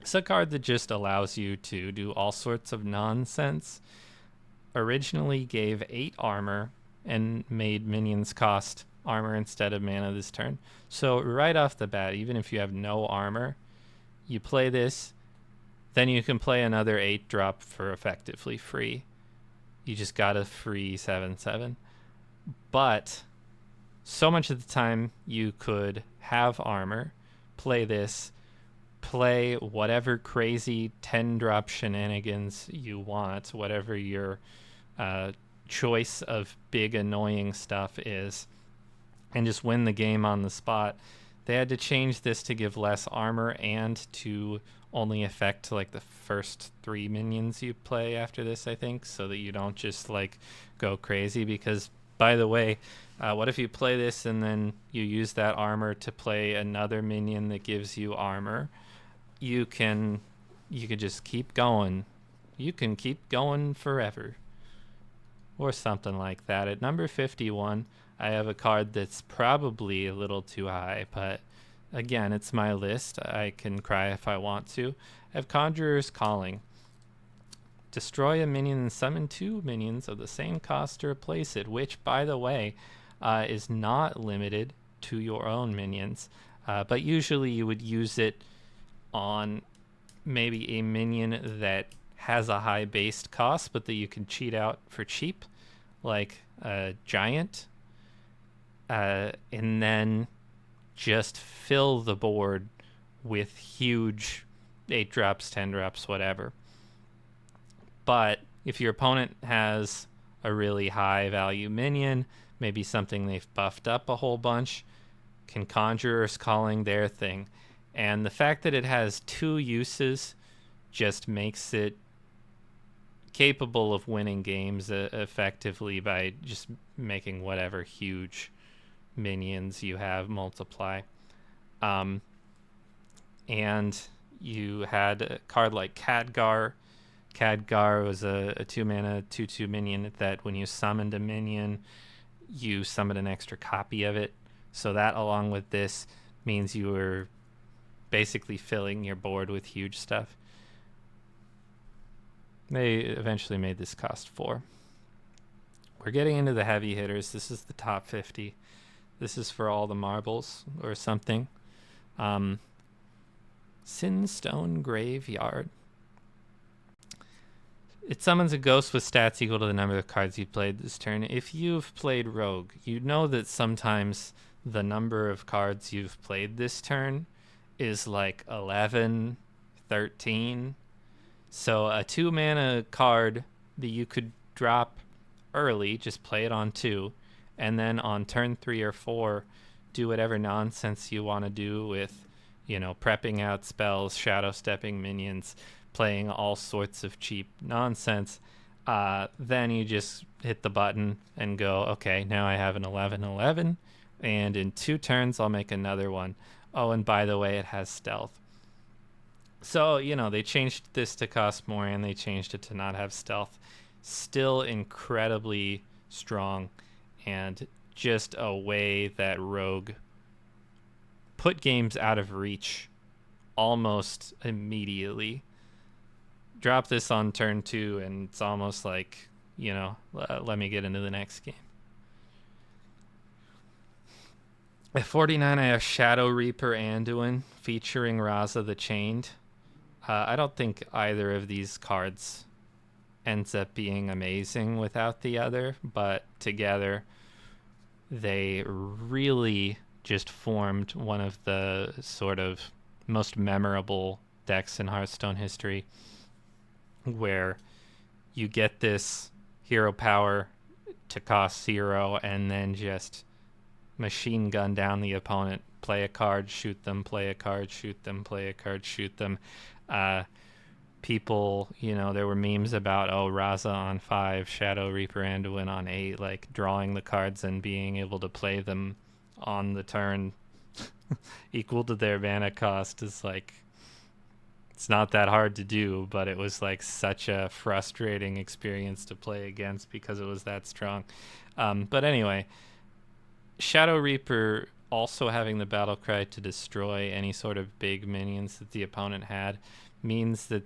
It's a card that just allows you to do all sorts of nonsense. Originally gave 8 armor and made minions cost armor instead of mana this turn. So right off the bat, even if you have no armor, you play this, then you can play another 8 drop for effectively free. You just got a free 7/7. But so much of the time you could have armor, play this, play whatever crazy 10 drop shenanigans you want, whatever your choice of big annoying stuff is, and just win the game on the spot. They had to change this to give less armor and to only affect like the first 3 minions you play after this, I think, so that you don't just like go crazy. Because by the way, what if you play this and then you use that armor to play another minion that gives you armor? You could just keep going. You can keep going forever, or something like that. At number 51, I have a card that's probably a little too high, but again, it's my list. I can cry if I want to. I have Conjurer's Calling. Destroy a minion and summon 2 minions of the same cost to replace it, which, by the way, is not limited to your own minions. But usually you would use it on maybe a minion that has a high based cost, but that you can cheat out for cheap, like a giant. And then just fill the board with huge 8 drops, 10 drops, whatever. But if your opponent has a really high value minion, maybe something they've buffed up a whole bunch, can Conjurer's Calling their thing. And the fact that it has 2 uses just makes it capable of winning games effectively by just making whatever huge minions you have multiply. And you had a card like Khadgar. Khadgar was a 2-mana 2/2 minion that when you summoned a minion, you summoned an extra copy of it. So that, along with this, means you were basically filling your board with huge stuff. They eventually made this cost 4. We're getting into the heavy hitters. This is the top 50. This is for all the marbles or something. Sinstone Graveyard. It summons a ghost with stats equal to the number of cards you played this turn. If you've played Rogue, you know that sometimes the number of cards you've played this turn is like 11, 13. So a 2-mana card that you could drop early, just play it on 2, and then on turn 3 or 4, do whatever nonsense you want to do with, prepping out spells, shadow stepping minions, playing all sorts of cheap nonsense. Then you just hit the button and go, okay, now I have an 11/11, and in 2 turns I'll make another one. Oh, and by the way, it has stealth. So, they changed this to cost more, and they changed it to not have stealth. Still incredibly strong, and just a way that Rogue put games out of reach almost immediately. Drop this on turn 2, and it's almost like, let me get into the next game. At 49, I have Shadow Reaper Anduin featuring Raza the Chained. I don't think either of these cards ends up being amazing without the other, but together they really just formed one of the sort of most memorable decks in Hearthstone history, where you get this hero power to cost 0 and then just machine gun down the opponent, play a card, shoot them, play a card, shoot them, play a card, shoot them. People, there were memes about, Raza on 5, Shadow Reaper Anduin on 8, like drawing the cards and being able to play them on the turn equal to their mana cost is like, it's not that hard to do, but it was like such a frustrating experience to play against because it was that strong. But anyway, Shadow Reaper also having the battle cry to destroy any sort of big minions that the opponent had means that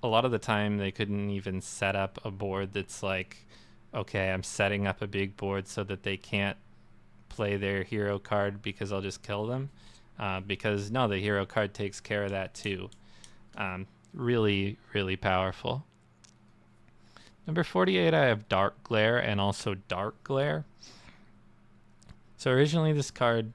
a lot of the time they couldn't even set up a board that's like, okay, I'm setting up a big board so that they can't play their hero card because I'll just kill them. Because no, the hero card takes care of that too. Really, really powerful. Number 48, I have Dark Glare and also Dark Glare. So originally this card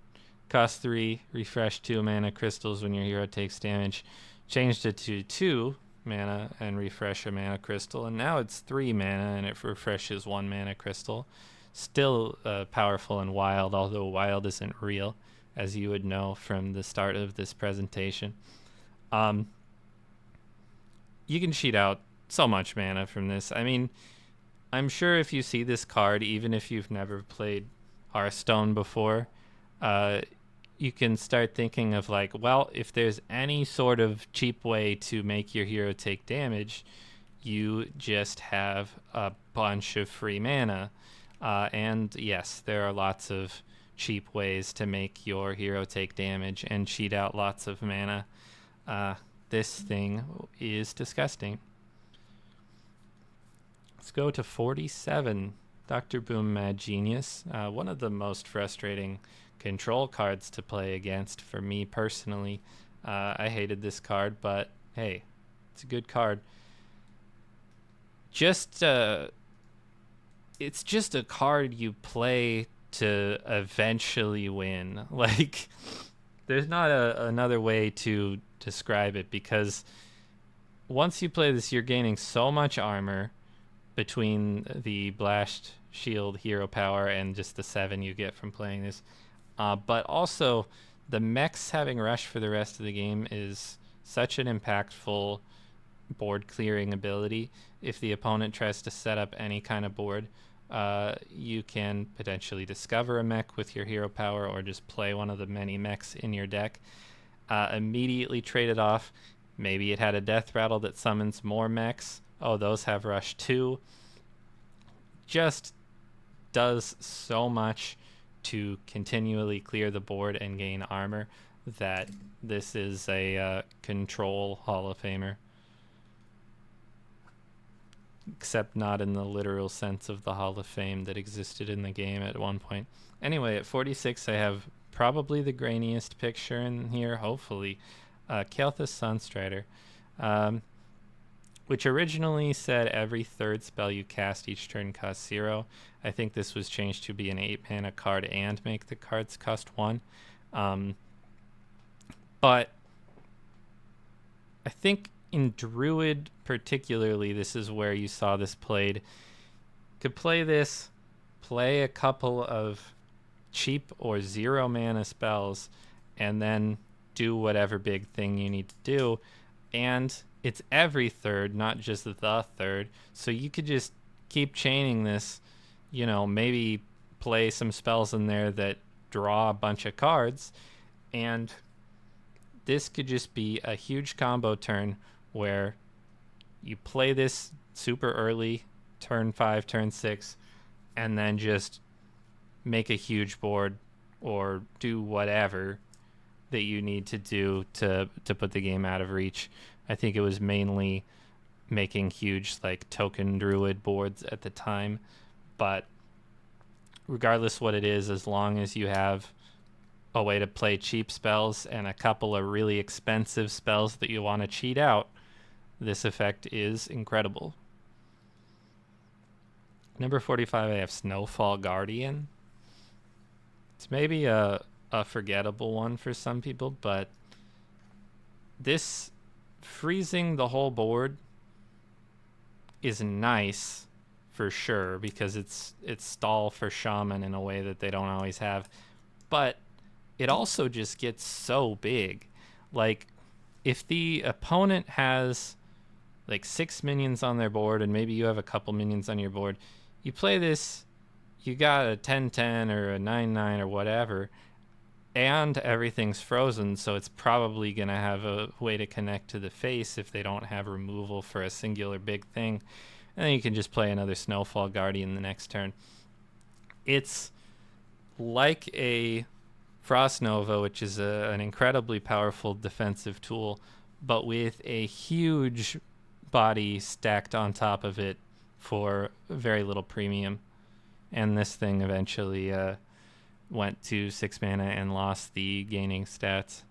cost 3, refresh 2 mana crystals when your hero takes damage. Changed it to 2 mana and refresh a mana crystal, and now it's 3 mana and it refreshes 1 mana crystal. Still powerful and wild, although wild isn't real, as you would know from the start of this presentation. You can cheat out so much mana from this. I mean, I'm sure if you see this card, even if you've never played Hearthstone before, you can start thinking of like, well, if there's any sort of cheap way to make your hero take damage, you just have a bunch of free mana. And yes, there are lots of cheap ways to make your hero take damage and cheat out lots of mana. This thing is disgusting. Let's go to 47. Dr. Boom Mad Genius. One of the most frustrating control cards to play against for me personally. I hated this card, but hey, it's a good card. It's just a card you play to eventually win. Like, there's not another way to describe it, because once you play this, you're gaining so much armor between the blast shield hero power and just the 7 you get from playing this. But also, the mechs having rush for the rest of the game is such an impactful board clearing ability. If the opponent tries to set up any kind of board, you can potentially discover a mech with your hero power or just play one of the many mechs in your deck. Immediately trade it off. Maybe it had a death rattle that summons more mechs. Oh, those have rush too. Just does so much to continually clear the board and gain armor that this is a control Hall of Famer. Except not in the literal sense of the Hall of Fame that existed in the game at one point. Anyway, at 46, I have probably the grainiest picture in here, hopefully. Kael'thas Sunstrider, which originally said every third spell you cast each turn costs 0. I think this was changed to be an 8-mana card and make the cards cost 1. But I think in Druid particularly, this is where you saw this played. Could play this, play a couple of cheap or 0 mana spells, and then do whatever big thing you need to do. And it's every third, not just the third. So you could just keep chaining this, maybe play some spells in there that draw a bunch of cards. And this could just be a huge combo turn where you play this super early, turn 5, turn 6, and then just make a huge board or do whatever that you need to do to put the game out of reach. I think it was mainly making huge token druid boards at the time, but regardless what it is, as long as you have a way to play cheap spells and a couple of really expensive spells that you want to cheat out, this effect is incredible. Number 45, I have Snowfall Guardian. It's maybe a forgettable one for some people, but this freezing the whole board is nice for sure, because it's stall for Shaman in a way that they don't always have. But it also just gets so big. Like, if the opponent has like 6 minions on their board and maybe you have a couple minions on your board, you play this, you got a 10-10 or a 9-9 or whatever, and everything's frozen, so it's probably going to have a way to connect to the face if they don't have removal for a singular big thing. And then you can just play another Snowfall Guardian the next turn. It's like a Frost Nova, which is an incredibly powerful defensive tool, but with a huge body stacked on top of it for very little premium. And this thing eventually went to 6 mana and lost the gaining stats.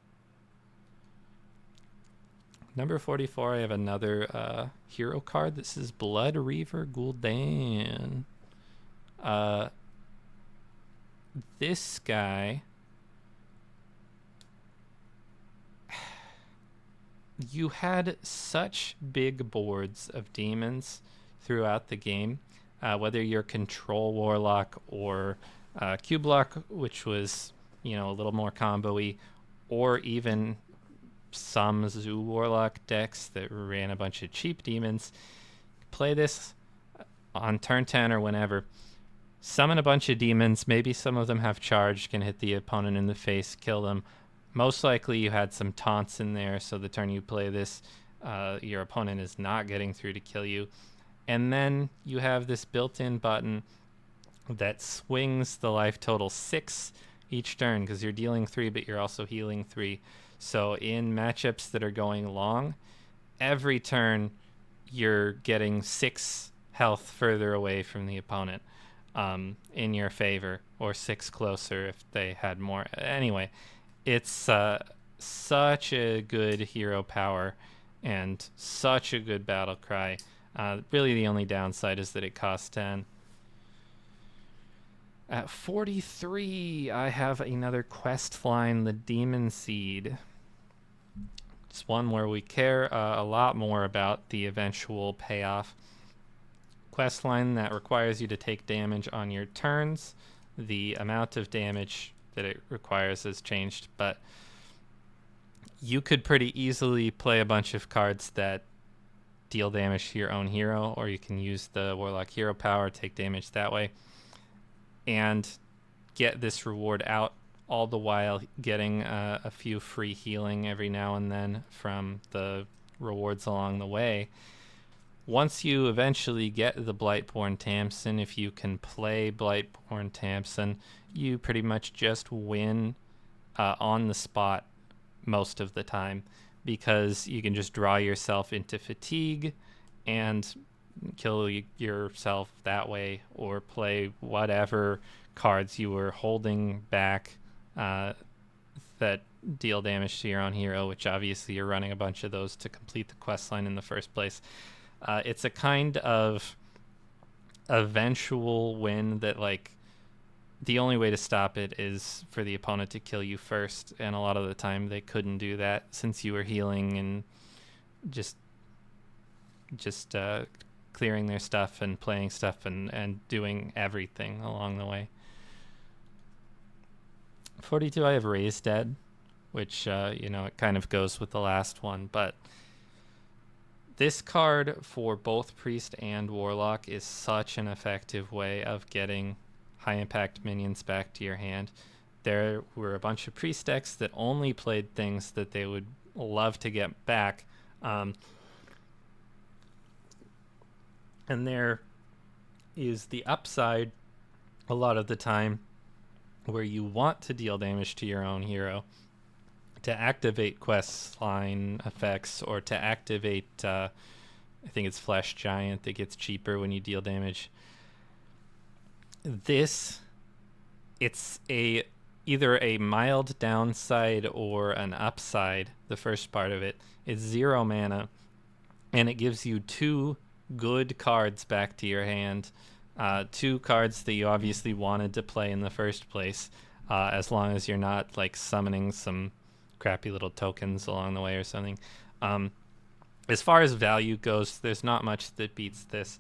Number 44, I have another hero card. This is Blood Reaver Gul'dan. This guy, you had such big boards of demons throughout the game, whether you're Control Warlock or Q-Block, which was, a little more combo-y, or even some Zoo Warlock decks that ran a bunch of cheap demons. Play this on turn 10 or whenever. Summon a bunch of demons. Maybe some of them have charge, can hit the opponent in the face, kill them. Most likely you had some taunts in there, so the turn you play this, your opponent is not getting through to kill you. And then you have this built-in button that swings the life total 6 each turn, because you're dealing 3, but you're also healing 3. So in matchups that are going long, every turn you're getting 6 health further away from the opponent in your favor, or 6 closer if they had more. Anyway, it's such a good hero power and such a good battle cry. Really the only downside is that it costs 10. At 43, I have another quest line, the Demon Seed. It's one where we care a lot more about the eventual payoff. Quest line that requires you to take damage on your turns. The amount of damage that it requires has changed, but you could pretty easily play a bunch of cards that deal damage to your own hero, or you can use the Warlock hero power, take damage that way, and get this reward out, all the while getting a few free healing every now and then from the rewards along the way. Once you eventually get the Blightborn Tamsin, if you can play Blightborn Tamsin, you pretty much just win on the spot most of the time, because you can just draw yourself into fatigue and kill yourself that way, or play whatever cards you were holding back that deal damage to your own hero, which obviously you're running a bunch of those to complete the quest line in the first place. It's a kind of eventual win that, like, the only way to stop it is for the opponent to kill you first, and a lot of the time they couldn't do that since you were healing and just clearing their stuff and playing stuff and doing everything along the way. 42, I have Raised Dead, which, it kind of goes with the last one, but this card for both Priest and Warlock is such an effective way of getting high impact minions back to your hand. There were a bunch of Priest decks that only played things that they would love to get back. And there is the upside a lot of the time where you want to deal damage to your own hero to activate quest line effects, or to activate, I think it's Flesh Giant that gets cheaper when you deal damage. It's a either a mild downside or an upside. The first part of it is 0 mana, and it gives you 2 good cards back to your hand. 2 cards that you obviously wanted to play in the first place, as long as you're not like summoning some crappy little tokens along the way or something. As far as value goes, there's not much that beats this.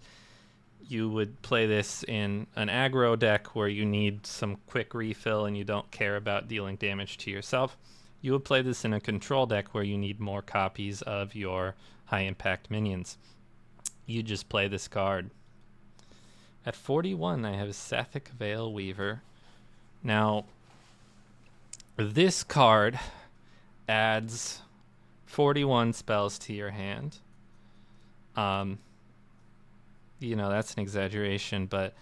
You would play this in an aggro deck where you need some quick refill and you don't care about dealing damage to yourself. You would play this in a control deck where you need more copies of your high impact minions. You just play this card. At 41, I have a Sathic Veil Weaver. Now, this card adds 41 spells to your hand. That's an exaggeration, but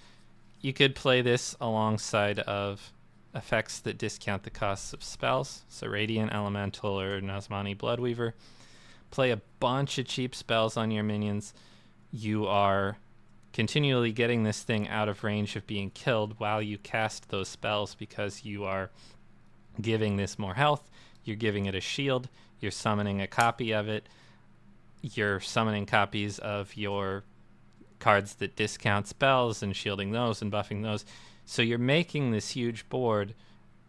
you could play this alongside of effects that discount the costs of spells. So Radiant Elemental or Nazmani Bloodweaver. Play a bunch of cheap spells on your minions. You are continually getting this thing out of range of being killed while you cast those spells, because you are giving this more health, you're giving it a shield, you're summoning a copy of it, you're summoning copies of your cards that discount spells and shielding those and buffing those. So you're making this huge board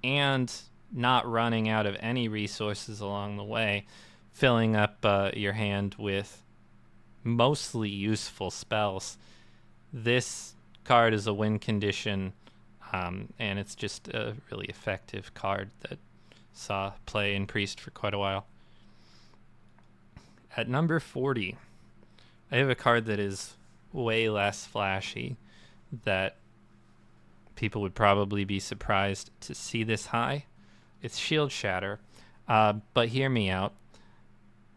and not running out of any resources along the way, filling up your hand with mostly useful spells. This card is a win condition, and it's just a really effective card that saw play in Priest for quite a while. At number 40, I have a card that is way less flashy, that people would probably be surprised to see this high. It's Shield Shatter. But hear me out.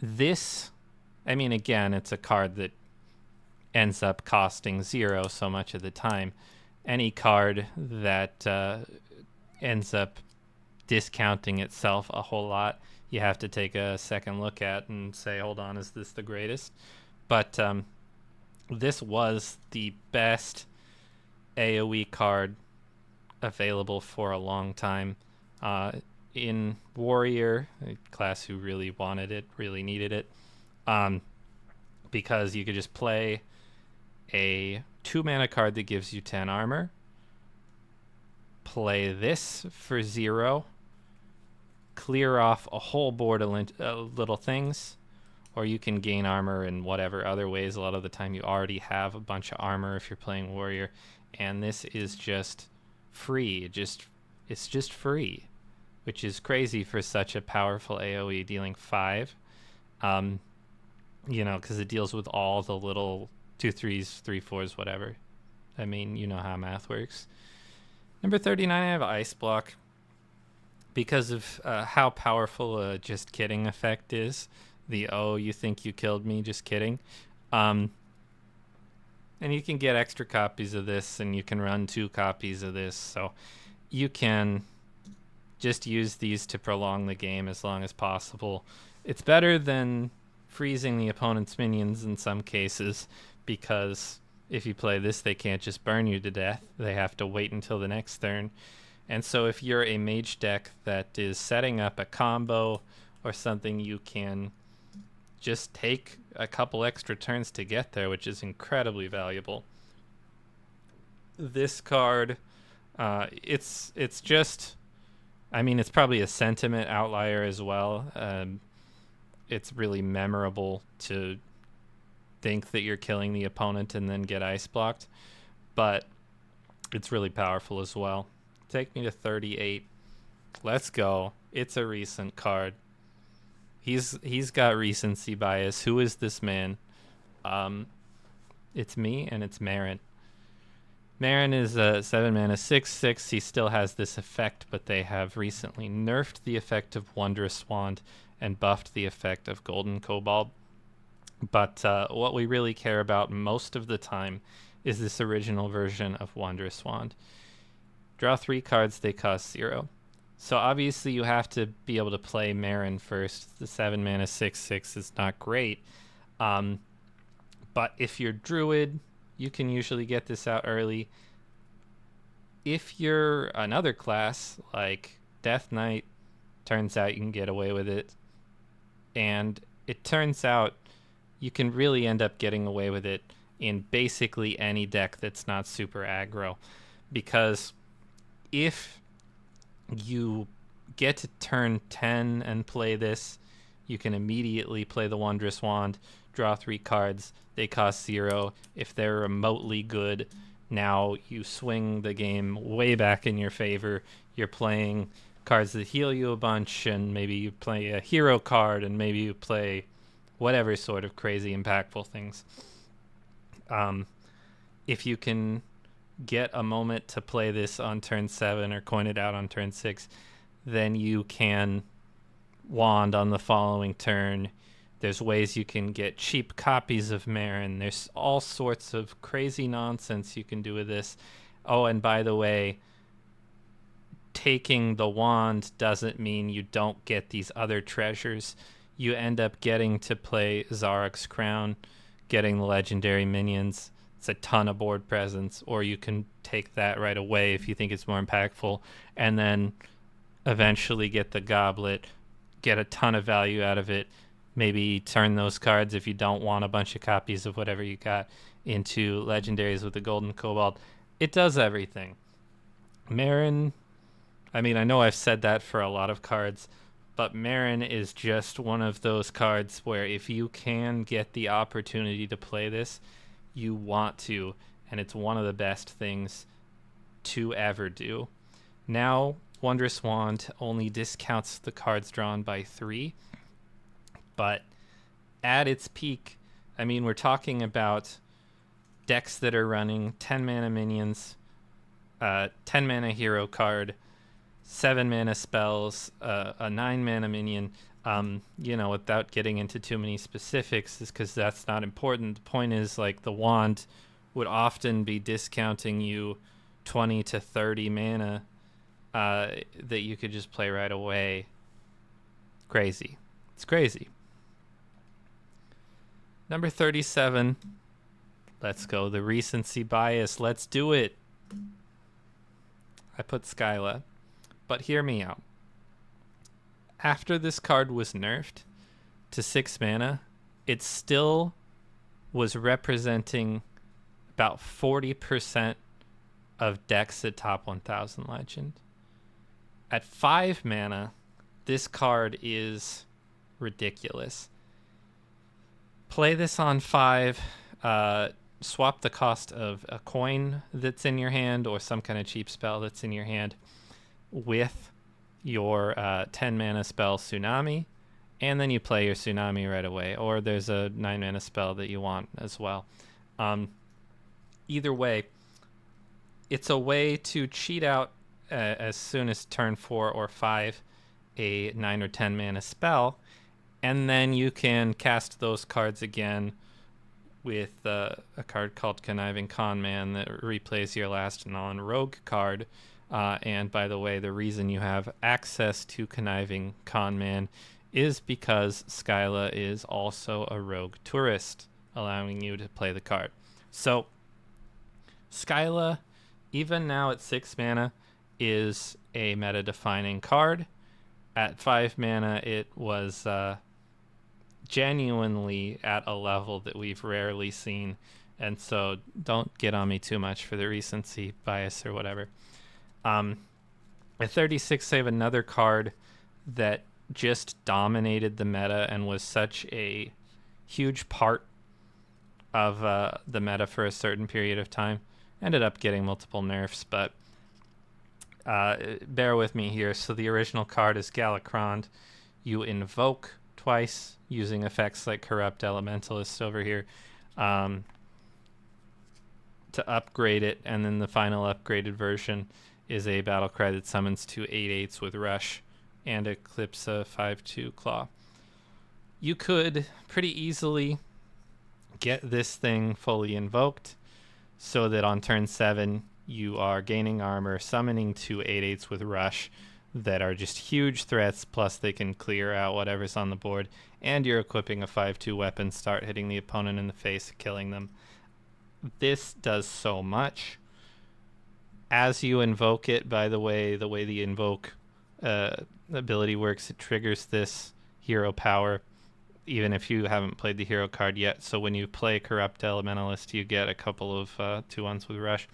Again, it's a card that ends up costing 0 so much of the time. Any card that ends up discounting itself a whole lot, you have to take a second look at and say, hold on, is this the greatest? But this was the best AoE card available for a long time. In Warrior, a class who really wanted it, really needed it, because you could just play a 2-mana card that gives you 10 armor, play this for 0, clear off a whole board of little things, or you can gain armor in whatever other ways. A lot of the time you already have a bunch of armor if you're playing Warrior, and this is just free. It's just free, which is crazy for such a powerful AoE, dealing 5. Because it deals with all the little 2/3s, 3/4s, whatever. You know how math works. Number 39, I have Ice Block. Because of how powerful a just kidding effect is. The, oh, you think you killed me, just kidding. And you can get extra copies of this, and you can run 2 copies of this. So you can just use these to prolong the game as long as possible. It's better than freezing the opponent's minions in some cases, because if you play this, they can't just burn you to death. They have to wait until the next turn. And so if you're a mage deck that is setting up a combo or something, you can just take a couple extra turns to get there, which is incredibly valuable. This card, it's probably a sentiment outlier as well. It's really memorable to think that you're killing the opponent and then get ice blocked, but it's really powerful as well. Take me to 38. Let's go. It's a recent card. He's got recency bias. Who is this man? It's me, and it's Marin. Marin is a 7-mana 6/6. He still has this effect, but they have recently nerfed the effect of Wondrous Wand and buffed the effect of Golden Cobalt. But what we really care about most of the time is this original version of Wondrous Wand. Draw 3 cards, they cost 0. So obviously you have to be able to play Marin first. The 7-mana 6/6 is not great. But if you're Druid, you can usually get this out early. If you're another class, like Death Knight, turns out you can get away with it. And it turns out you can really end up getting away with it in basically any deck that's not super aggro. Because if you get to turn 10 and play this, you can immediately play the Wondrous Wand, draw 3 cards. They cost 0. If they're remotely good, now you swing the game way back in your favor. You're playing cards that heal you a bunch, and maybe you play a hero card, and maybe you play whatever sort of crazy impactful things. If you can get a moment to play this on turn 7 or coin it out on turn 6, then you can wand on the following turn. There's ways you can get cheap copies of Rarran. There's all sorts of crazy nonsense you can do with this. Oh, and by the way, taking the wand doesn't mean you don't get these other treasures. You end up getting to play Zarek's Crown, getting the legendary minions. It's a ton of board presence, or you can take that right away if you think it's more impactful, and then eventually get the goblet, get a ton of value out of it, maybe turn those cards, if you don't want a bunch of copies of whatever you got, into legendaries with the golden cobalt. It does everything. Rarran, I mean, I know I've said that for a lot of cards, but Rarran is just one of those cards where if you can get the opportunity to play this, you want to, and it's one of the best things to ever do. Now, Wondrous Wand only discounts the cards drawn by 3, but at its peak, I mean, we're talking about decks that are running 10 mana minions, 10 mana hero card, 7 mana spells, a 9 mana minion. Without getting into too many specifics, is because that's not important. The point is, like, the wand would often be discounting you 20 to 30 mana that you could just play right away. Crazy. It's crazy. Number 37. Let's go. The recency bias. Let's do it. I put Skyla. But hear me out. After this card was nerfed to 6 mana, it still was representing about 40% of decks at top 1000 Legend. At 5 mana, this card is ridiculous. Play this on 5, swap the cost of a coin that's in your hand or some kind of cheap spell that's in your hand with your 10 mana spell Tsunami, and then you play your Tsunami right away, or there's a 9 mana spell that you want as well. Either way, it's a way to cheat out as soon as turn 4 or 5 a 9 or 10 mana spell, and then you can cast those cards again with a card called Conniving Conman that replays your last non-rogue card. And by the way, the reason you have access to Conniving Conman is because Skyla is also a rogue tourist, allowing you to play the card. So Skyla, even now at 6 mana, is a meta-defining card. At 5 mana, it was genuinely at a level that we've rarely seen. And so don't get on me too much for the recency bias or whatever. At 36, I have another card that just dominated the meta and was such a huge part of the meta for a certain period of time. Ended up getting multiple nerfs, but bear with me here. So the original card is Galakrond. You invoke twice using effects like Corrupt Elementalist over here to upgrade it, and then the final upgraded version is a battle cry that summons 2 8/8s with Rush and Eclipse 5/2 Claw. You could pretty easily get this thing fully invoked so that on turn 7 you are gaining armor, summoning 2 8/8s with Rush that are just huge threats, plus they can clear out whatever's on the board, and you're equipping a 5/2 weapon, start hitting the opponent in the face, killing them. This does so much. As you invoke it, by the way the invoke ability works. It triggers this hero power, even if you haven't played the hero card yet. So when you play Corrupt Elementalist, you get a couple of 2/1s with Rush.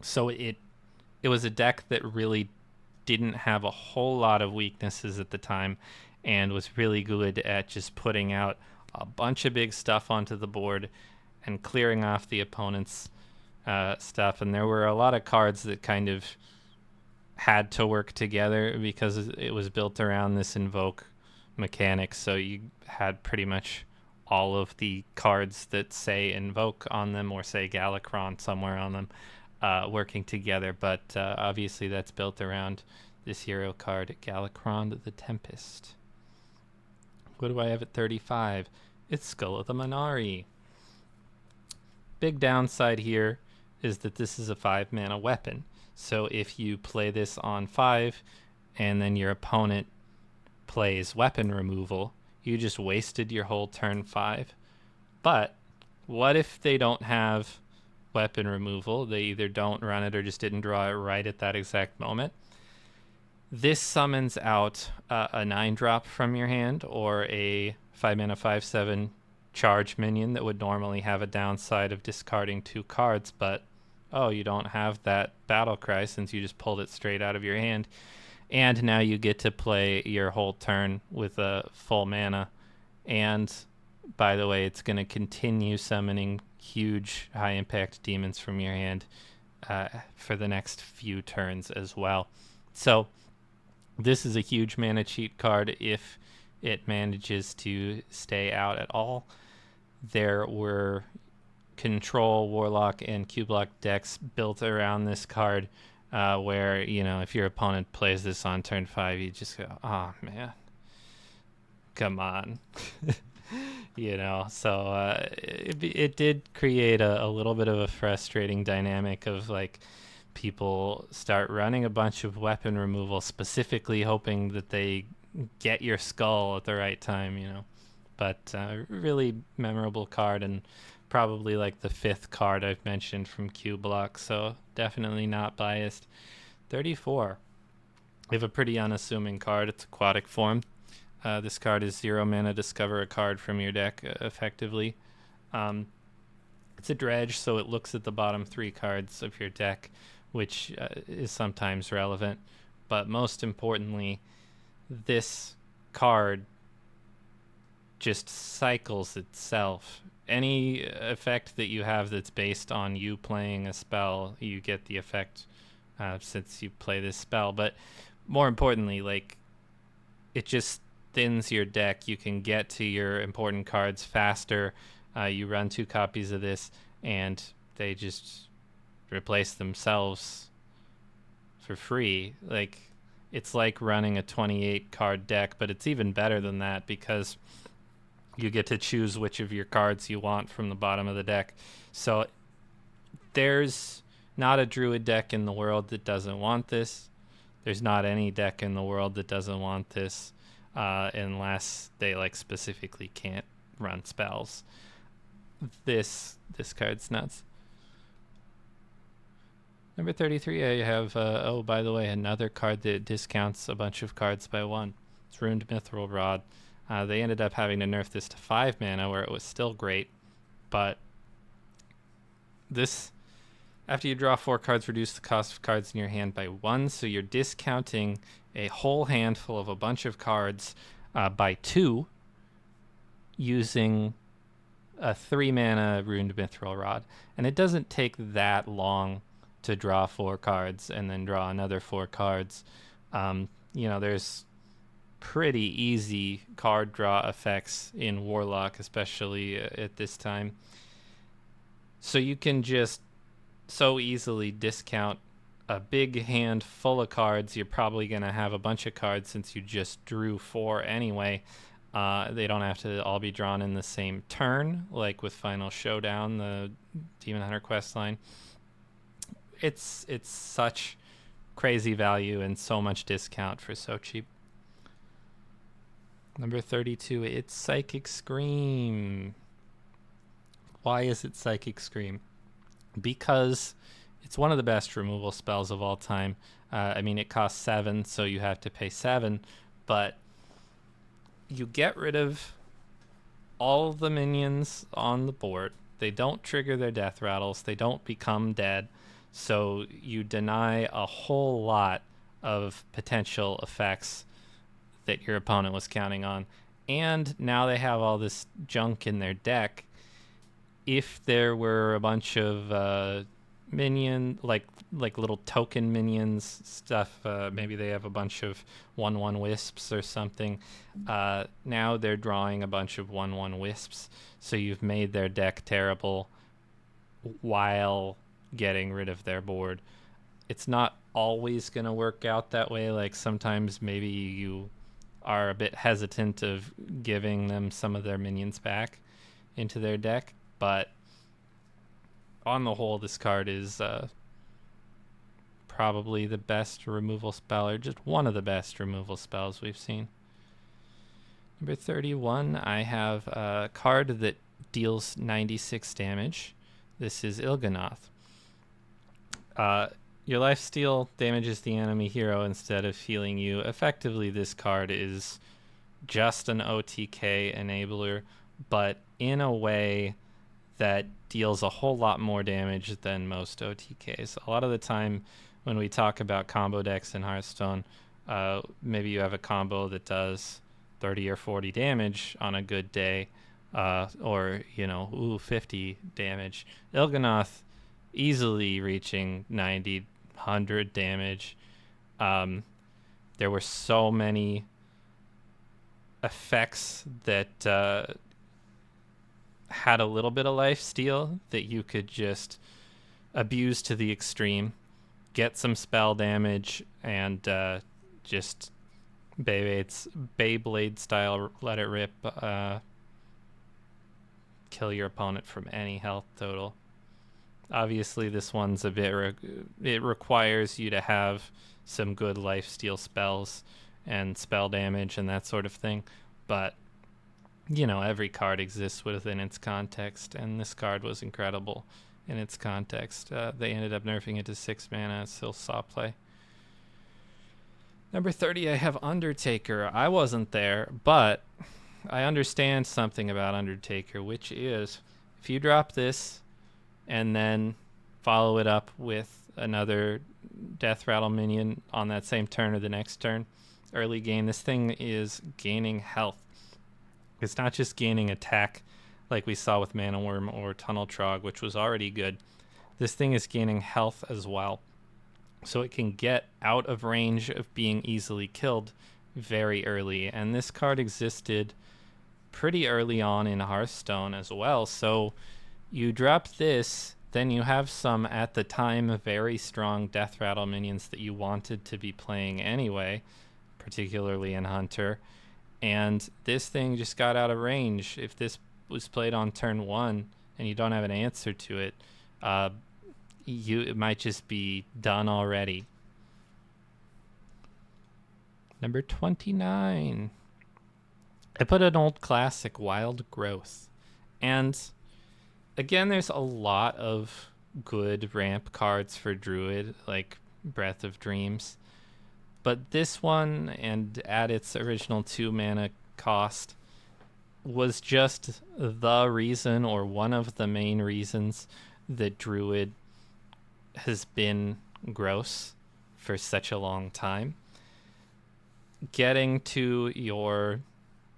So it was a deck that really didn't have a whole lot of weaknesses at the time, and was really good at just putting out a bunch of big stuff onto the board and clearing off the opponent's stuff. And there were a lot of cards that kind of had to work together because it was built around this invoke mechanic. So you had pretty much all of the cards that say invoke on them or say Galakron somewhere on them working together. But obviously that's built around this hero card, Galakron the Tempest. What do I have at 35? It's Skull of the Manari. Big downside here is that this is a 5-mana weapon. So if you play this on 5 and then your opponent plays weapon removal, you just wasted your whole turn 5. But what if they don't have weapon removal? They either don't run it or just didn't draw it right at that exact moment. This summons out a 9-drop from your hand, or a 5-mana 5/7 charge minion that would normally have a downside of discarding 2 cards, but you don't have that battle cry since you just pulled it straight out of your hand. And now you get to play your whole turn with a full mana. And by the way, it's going to continue summoning huge high impact demons from your hand for the next few turns as well. So this is a huge mana cheat card if it manages to stay out at all. There were control, warlock, and Q-block decks built around this card where, if your opponent plays this on turn 5, you just go, oh man, come on. So it did create a little bit of a frustrating dynamic of like people start running a bunch of weapon removal, specifically hoping that they get your skull at the right time, But really memorable card, and probably like the 5th card I've mentioned from Q Block, so definitely not biased. 34. We have a pretty unassuming card. It's aquatic form. This card is 0 mana. Discover a card from your deck effectively. It's a dredge, so it looks at the bottom 3 cards of your deck, which is sometimes relevant. But most importantly, this card just cycles itself. Any effect that you have that's based on you playing a spell, you get the effect since you play this spell. But more importantly, like, it just thins your deck. You can get to your important cards faster. You run 2 copies of this, and they just replace themselves for free. Like, it's like running a 28 card deck, but it's even better than that because you get to choose which of your cards you want from the bottom of the deck. So there's not a druid deck in the world that doesn't want this. There's not any deck in the world that doesn't want this unless they like specifically can't run spells. This card's nuts. Number 33, I have, by the way, another card that discounts a bunch of cards by 1. It's Ruined Mithril Rod. They ended up having to nerf this to 5 mana, where it was still great. But this, after you draw 4 cards, reduce the cost of cards in your hand by 1. So you're discounting a whole handful of a bunch of cards by 2 using a 3 mana Ruined Mithril Rod. And it doesn't take that long to draw 4 cards and then draw another 4 cards. There's pretty easy card draw effects in Warlock, especially at this time. So you can just so easily discount a big hand full of cards. You're probably going to have a bunch of cards since you just drew 4 anyway. They don't have to all be drawn in the same turn, like with Final Showdown, the Demon Hunter quest line. It's such crazy value and so much discount for so cheap. Number 32, it's Psychic Scream. Why is it Psychic Scream? Because it's one of the best removal spells of all time. I mean, it costs 7, so you have to pay 7, but you get rid of all the minions on the board. They don't trigger their death rattles, they don't become dead, so you deny a whole lot of potential effects that your opponent was counting on. And now they have all this junk in their deck. If there were a bunch of minion, like little token minions stuff, maybe they have a bunch of 1/1 wisps or something. Now they're drawing a bunch of 1/1 wisps, so you've made their deck terrible while getting rid of their board. It's not always going to work out that way. Like sometimes maybe you are a bit hesitant of giving them some of their minions back into their deck, but on the whole, this card is probably the best removal spell, or just one of the best removal spells we've seen. Number 31, I have a card that deals 96 damage. This is Il'gynoth. Your lifesteal damages the enemy hero instead of healing you. Effectively, this card is just an OTK enabler, but in a way that deals a whole lot more damage than most OTKs. A lot of the time when we talk about combo decks in Hearthstone, maybe you have a combo that does 30 or 40 damage on a good day, or 50 damage. Il'gynoth easily reaching 90, 100 damage. There were so many effects that had a little bit of life steal that you could just abuse to the extreme, get some spell damage, and just Beyblade style let it rip, kill your opponent from any health total. Obviously, this one's a bit it requires you to have some good lifesteal spells and spell damage and that sort of thing, but every card exists within its context, and this card was incredible in its context. They ended up nerfing it to 6 mana, still saw play. Number 30, I have Undertaker. I wasn't there, but I understand something about Undertaker, which is if you drop this and then follow it up with another Death Rattle minion on that same turn or the next turn, early game, this thing is gaining health. It's not just gaining attack like we saw with Mana Worm or Tunnel Trog, which was already good. This thing is gaining health as well. So it can get out of range of being easily killed very early. And this card existed pretty early on in Hearthstone as well. So you drop this, then you have some, at the time, very strong Death Rattle minions that you wanted to be playing anyway, particularly in Hunter. And this thing just got out of range. If this was played on turn 1 and you don't have an answer to it, it might just be done already. Number 29. I put an old classic, Wild Growth. And again, there's a lot of good ramp cards for Druid, like Breath of Dreams. But this one, and at its original 2 mana cost, was just the reason, or one of the main reasons, that Druid has been gross for such a long time. Getting to your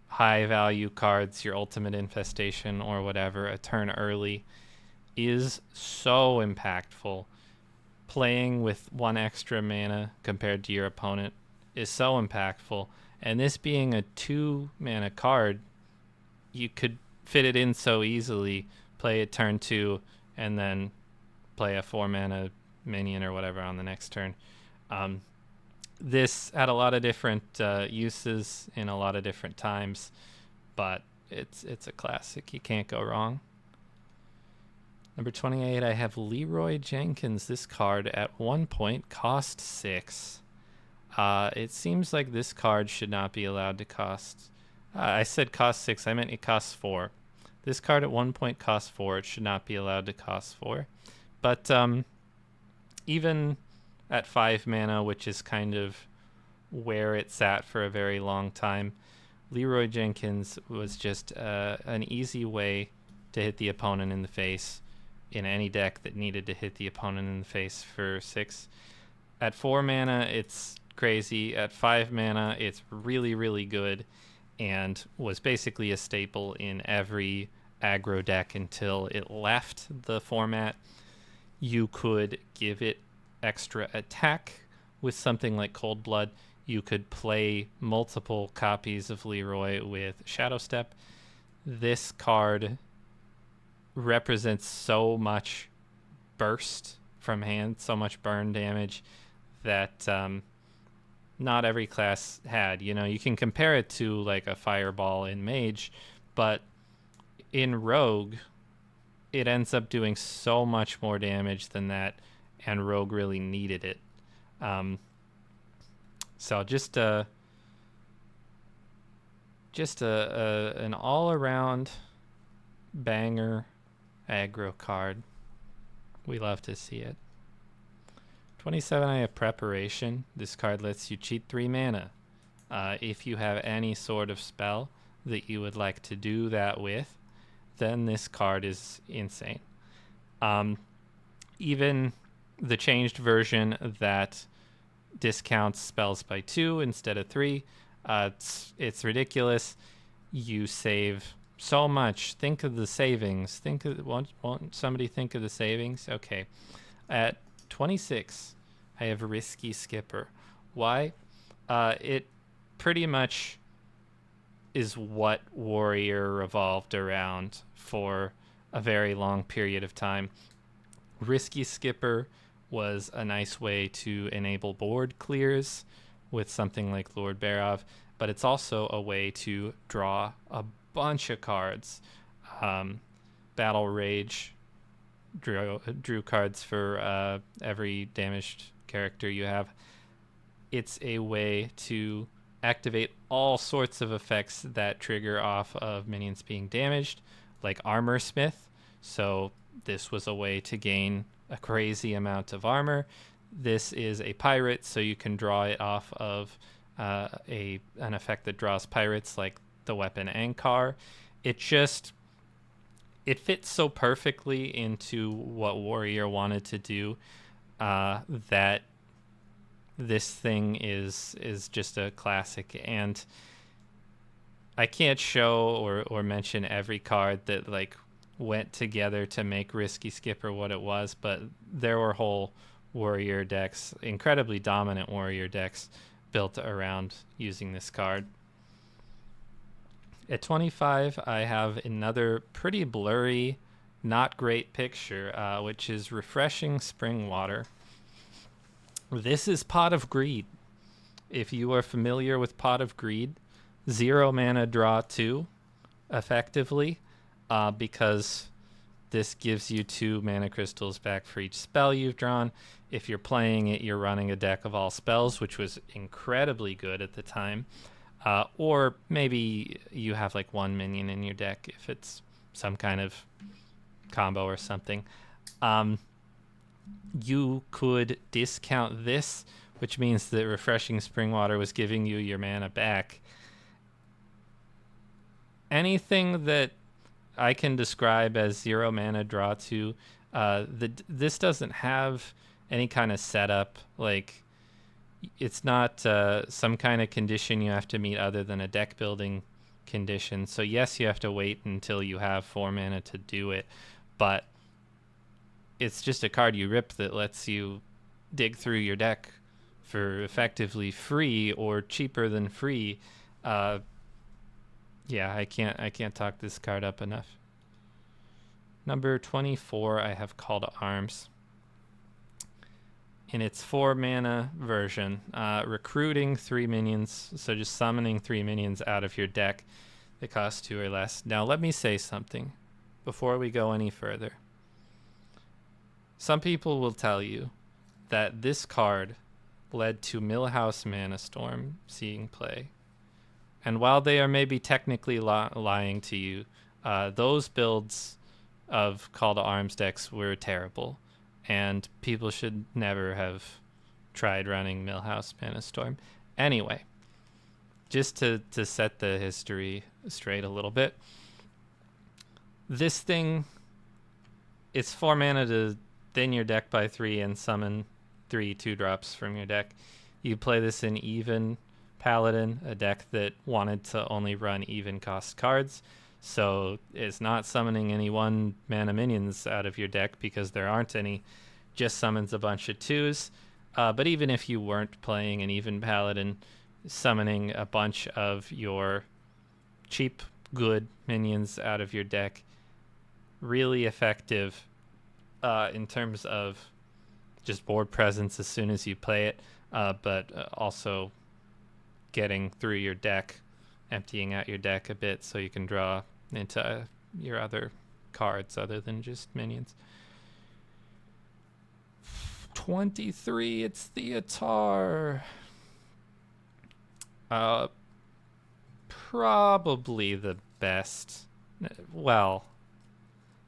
high value cards, your Ultimate Infestation or whatever, a turn early is so impactful. Playing with 1 extra mana compared to your opponent is so impactful. And this being a 2 mana card, you could fit it in so easily, play it turn 2, and then play a 4 mana minion or whatever on the next turn. This had a lot of different uses in a lot of different times, but it's a classic. You can't go wrong. Number 28, I have Leroy Jenkins. This card at 1 point cost 6. It seems like this card should not be allowed to cost... I said cost 6. I meant it costs 4. This card at 1 point costs 4. It should not be allowed to cost 4. But even at 5 mana, which is kind of where it sat for a very long time. Leroy Jenkins was just an easy way to hit the opponent in the face in any deck that needed to hit the opponent in the face for 6. At 4 mana, it's crazy. At 5 mana, it's really, really good and was basically a staple in every aggro deck until it left the format. You could give it extra attack with something like Cold Blood. You could play multiple copies of Leroy with Shadow Step. This card represents so much burst from hand, so much burn damage that not every class had. You know, you can compare it to like a Fireball in Mage, but in Rogue, it ends up doing so much more damage than that, and Rogue really needed it. So just an all-around banger aggro card. We love to see it. 27, I have Preparation. This card lets you cheat 3 mana. If you have any sort of spell that you would like to do that with, then this card is insane. Even the changed version that discounts spells by 2 instead of 3, it's ridiculous. You save so much. Think of the savings. Won't somebody think of the savings? Okay. At 26, I have Risky Skipper. Why? It pretty much is what Warrior revolved around for a very long period of time. Risky Skipper was a nice way to enable board clears with something like Lord Barov, but it's also a way to draw a bunch of cards. Battle Rage drew cards for every damaged character you have. It's a way to activate all sorts of effects that trigger off of minions being damaged, like Armor Smith. So this was a way to gain a crazy amount of armor. This is a pirate, so you can draw it off of an effect that draws pirates, like the weapon Ankar. It fits so perfectly into what Warrior wanted to do that this thing is just a classic. And I can't show or mention every card that like went together to make Risky Skipper what it was, but there were whole Warrior decks, incredibly dominant Warrior decks, built around using this card. At 25, I have another pretty blurry, not great picture, which is Refreshing Spring Water. This is Pot of Greed. If you are familiar with Pot of Greed, 0 mana, draw 2, effectively, because this gives you 2 mana crystals back for each spell you've drawn. If you're playing it, you're running a deck of all spells, which was incredibly good at the time. Or maybe you have like 1 minion in your deck if it's some kind of combo or something. You could discount this, which means that Refreshing Spring Water was giving you your mana back. Anything that I can describe as 0 mana, draw 2, this doesn't have any kind of setup. Like, it's not some kind of condition you have to meet other than a deck building condition. So yes, you have to wait until you have 4 mana to do it, but it's just a card you rip that lets you dig through your deck for effectively free or cheaper than free. Yeah, I can't talk this card up enough. Number 24, I have Call to Arms. In its 4 mana version, recruiting 3 minions, so just summoning 3 minions out of your deck that cost 2 or less. Now let me say something before we go any further. Some people will tell you that this card led to Millhouse Mana Storm seeing play. And while they are maybe technically lying to you, those builds of Call to Arms decks were terrible, and people should never have tried running Millhouse Mana Storm. Anyway, just to set the history straight a little bit, this thing, it's 4 mana to thin your deck by 3 and summon 3 2-drops from your deck. You play this in Even Paladin, a deck that wanted to only run even cost cards, so it's not summoning any 1 mana minions out of your deck because there aren't any, just summons a bunch of 2s. But even if you weren't playing an Even Paladin, summoning a bunch of your cheap, good minions out of your deck, really effective in terms of just board presence as soon as you play it, but also getting through your deck, emptying out your deck a bit so you can draw into your other cards other than just minions. 23, it's the Atar. Probably the best. Well,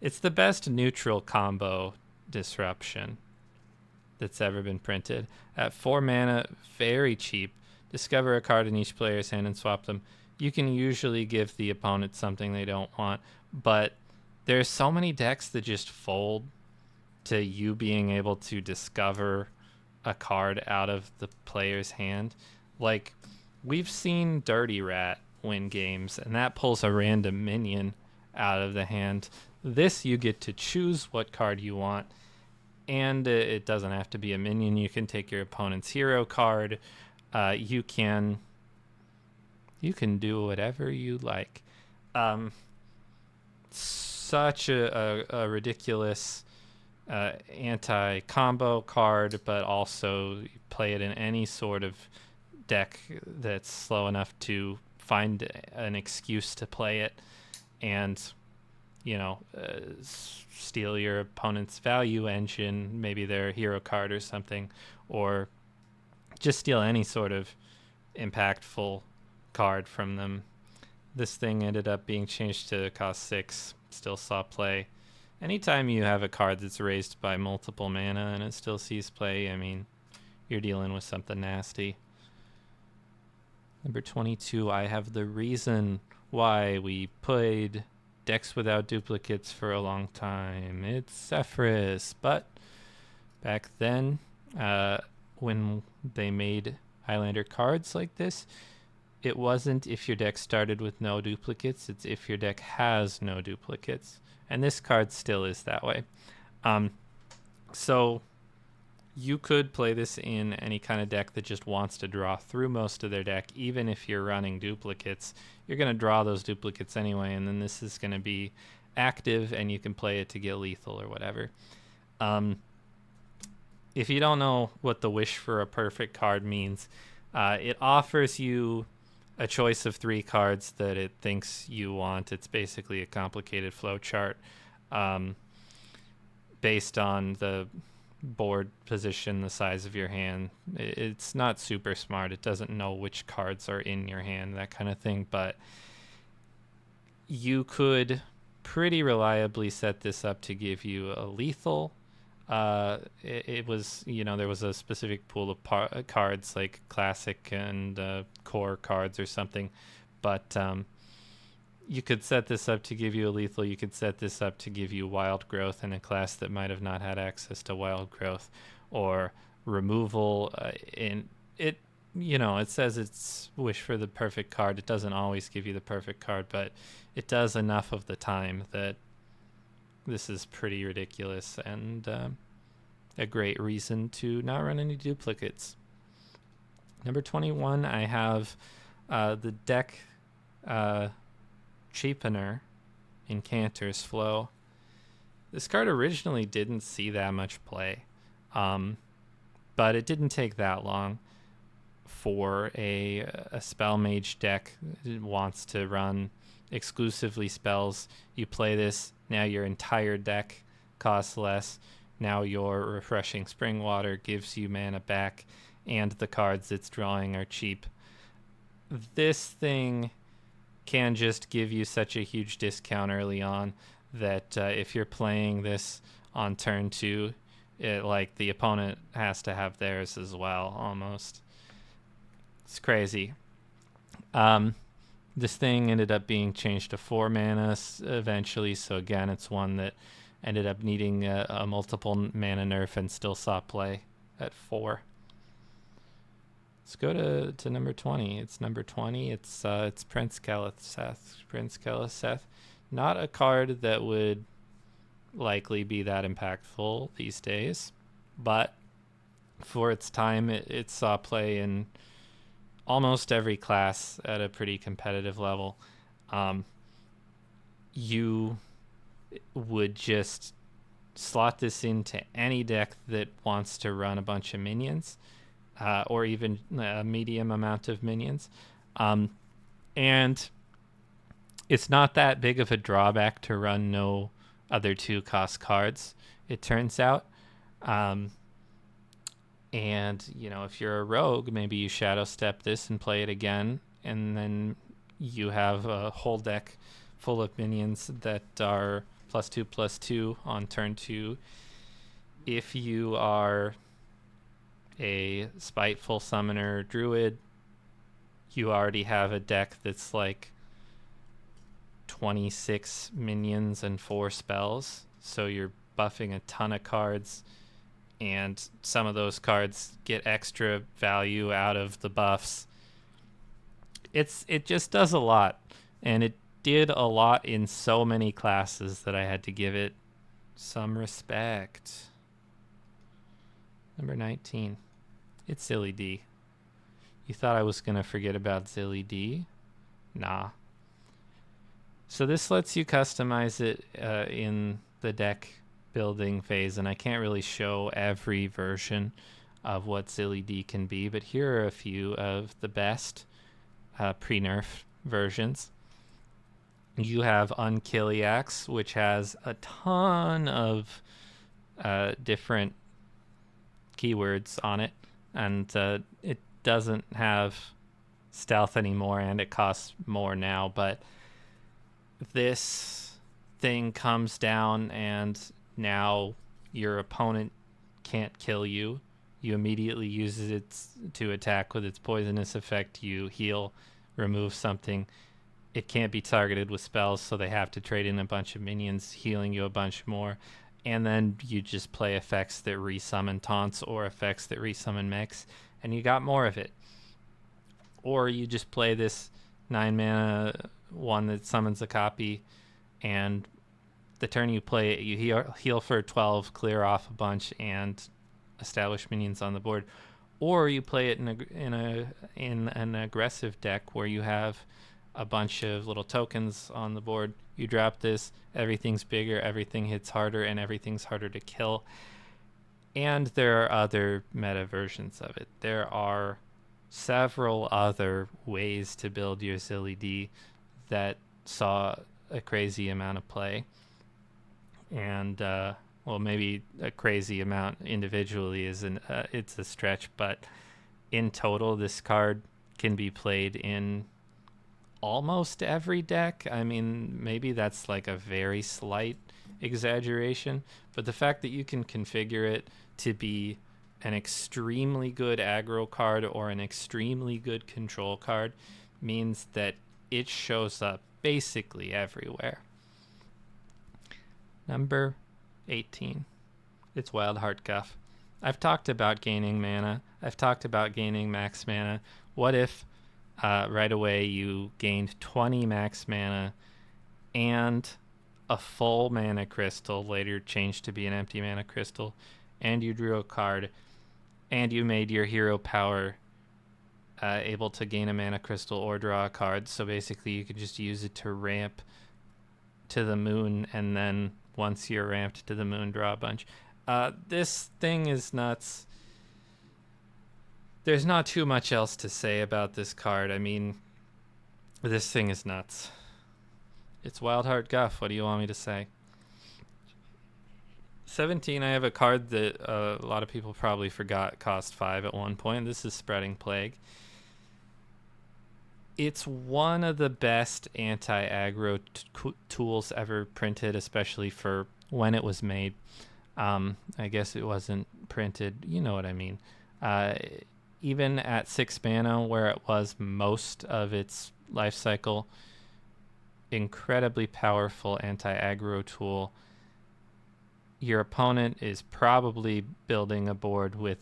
it's the best neutral combo disruption that's ever been printed. At 4 mana, very cheap. Discover a card in each player's hand and swap them. You can usually give the opponent something they don't want, but there's so many decks that just fold to you being able to discover a card out of the player's hand. Like, we've seen Dirty Rat win games, and that pulls a random minion out of the hand. This, you get to choose what card you want, and it doesn't have to be a minion. You can take your opponent's hero card. You can do whatever you like. Such a ridiculous anti-combo card, but also you play it in any sort of deck that's slow enough to find an excuse to play it, and steal your opponent's value engine, maybe their hero card or something, or just steal any sort of impactful card from them. This thing ended up being changed to cost 6, still saw play. Anytime you have a card that's raised by multiple mana and it still sees play, I mean, you're dealing with something nasty. Number 22, I have the reason why we played decks without duplicates for a long time. It's Zephrys, but back then, when they made Highlander cards like this, it wasn't if your deck started with no duplicates, it's if your deck has no duplicates. And this card still is that way. So you could play this in any kind of deck that just wants to draw through most of their deck. Even if you're running duplicates, you're going to draw those duplicates anyway, and then this is going to be active, and you can play it to get lethal or whatever. If you don't know what the wish for a perfect card means, it offers you a choice of 3 cards that it thinks you want. It's basically a complicated flow chart based on the board position, the size of your hand. It's not super smart. It doesn't know which cards are in your hand, that kind of thing, but you could pretty reliably set this up to give you a lethal. It was, there was a specific pool of cards like classic and core cards or something, but you could set this up to give you a lethal. You could set this up to give you wild growth in a class that might have not had access to wild growth, or removal. It says it's wish for the perfect card. It doesn't always give you the perfect card, but it does enough of the time that this is pretty ridiculous and a great reason to not run any duplicates. Number 21, I have the deck Cheapener, Incanter's Flow. This card originally didn't see that much play, but it didn't take that long for a spell mage deck that wants to run exclusively spells. You play this, now your entire deck costs less. Now your Refreshing Spring Water gives you mana back, and the cards it's drawing are cheap. This thing can just give you such a huge discount early on that if you're playing this on turn 2, like the opponent has to have theirs as well, almost. It's crazy. This thing ended up being changed to 4 mana eventually, so again, it's one that ended up needing a multiple mana nerf and still saw play at 4. Let's go to number 20. It's number 20. It's Prince Keleseth. Prince Keleseth. Not a card that would likely be that impactful these days, but for its time, it saw play in almost every class at a pretty competitive level. You would just slot this into any deck that wants to run a bunch of minions, or even a medium amount of minions. And it's not that big of a drawback to run no other 2-cost cards, it turns out. And, if you're a rogue, maybe you shadow step this and play it again, and then you have a whole deck full of minions that are +2/+2 on turn 2. If you are a spiteful summoner druid, you already have a deck that's like 26 minions and 4 spells, so you're buffing a ton of cards, and some of those cards get extra value out of the buffs. It just does a lot, and it did a lot in so many classes that I had to give it some respect. Number 19. It's Silly D. You thought I was going to forget about Silly D? Nah. So this lets you customize it in the deck building phase, and I can't really show every version of what Silly D can be, but here are a few of the best pre-nerf versions. You have Unkiliax, which has a ton of different keywords on it, and it doesn't have stealth anymore, and it costs more now, but this thing comes down, and now your opponent can't kill you. You immediately use it to attack with its poisonous effect. You heal, remove something. It can't be targeted with spells, so they have to trade in a bunch of minions, healing you a bunch more. And then you just play effects that resummon taunts or effects that resummon mechs, and you got more of it. Or you just play this 9 mana one that summons a copy, and the turn you play it, you heal for 12, clear off a bunch, and establish minions on the board. Or you play it in an aggressive deck where you have a bunch of little tokens on the board. You drop this, everything's bigger, everything hits harder, and everything's harder to kill. And there are other meta versions of it. There are several other ways to build your Silly D that saw a crazy amount of play. And maybe a crazy amount individually it's a stretch, but in total this card can be played in almost every deck. I mean, maybe that's like a very slight exaggeration, but the fact that you can configure it to be an extremely good aggro card or an extremely good control card means that it shows up basically everywhere. Number 18. It's Wild Heart Guff. I've talked about gaining mana. I've talked about gaining max mana. What if right away you gained 20 max mana and a full mana crystal, later changed to be an empty mana crystal, and you drew a card, and you made your hero power able to gain a mana crystal or draw a card. So basically you could just use it to ramp to the moon, and then once you're ramped to the moon, draw a bunch. This thing is nuts. There's not too much else to say about this card. I mean, this thing is nuts. It's Wild Heart Guff. What do you want me to say? 17, I have a card that a lot of people probably forgot cost 5 at one point. This is Spreading Plague. It's one of the best anti-aggro tools ever printed, especially for when it was made. I guess it wasn't printed. You know what I mean. Uh, Even at 6 mana, where it was most of its life cycle, incredibly powerful anti-aggro tool. Your opponent is probably building a board with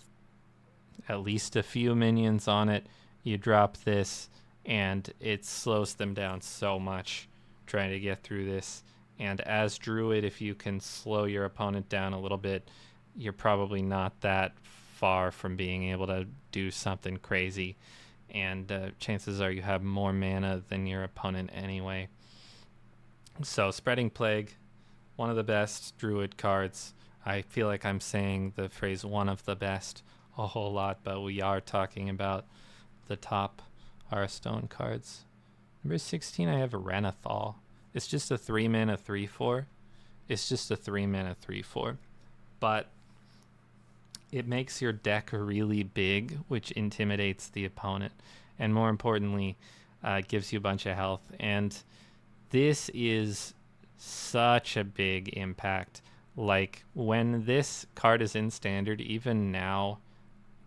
at least a few minions on it. You drop this, and it slows them down so much trying to get through this. And as Druid, if you can slow your opponent down a little bit, you're probably not that far from being able to do something crazy. And chances are you have more mana than your opponent anyway. So, Spreading Plague, one of the best Druid cards. I feel like I'm saying the phrase one of the best a whole lot, but we are talking about the top Hearthstone cards. Number 16, I have Renathal. It's just a 3 mana 3/4. It's just a 3 mana 3/4. But it makes your deck really big, which intimidates the opponent. And more importantly, gives you a bunch of health. And this is such a big impact. Like, when this card is in standard, even now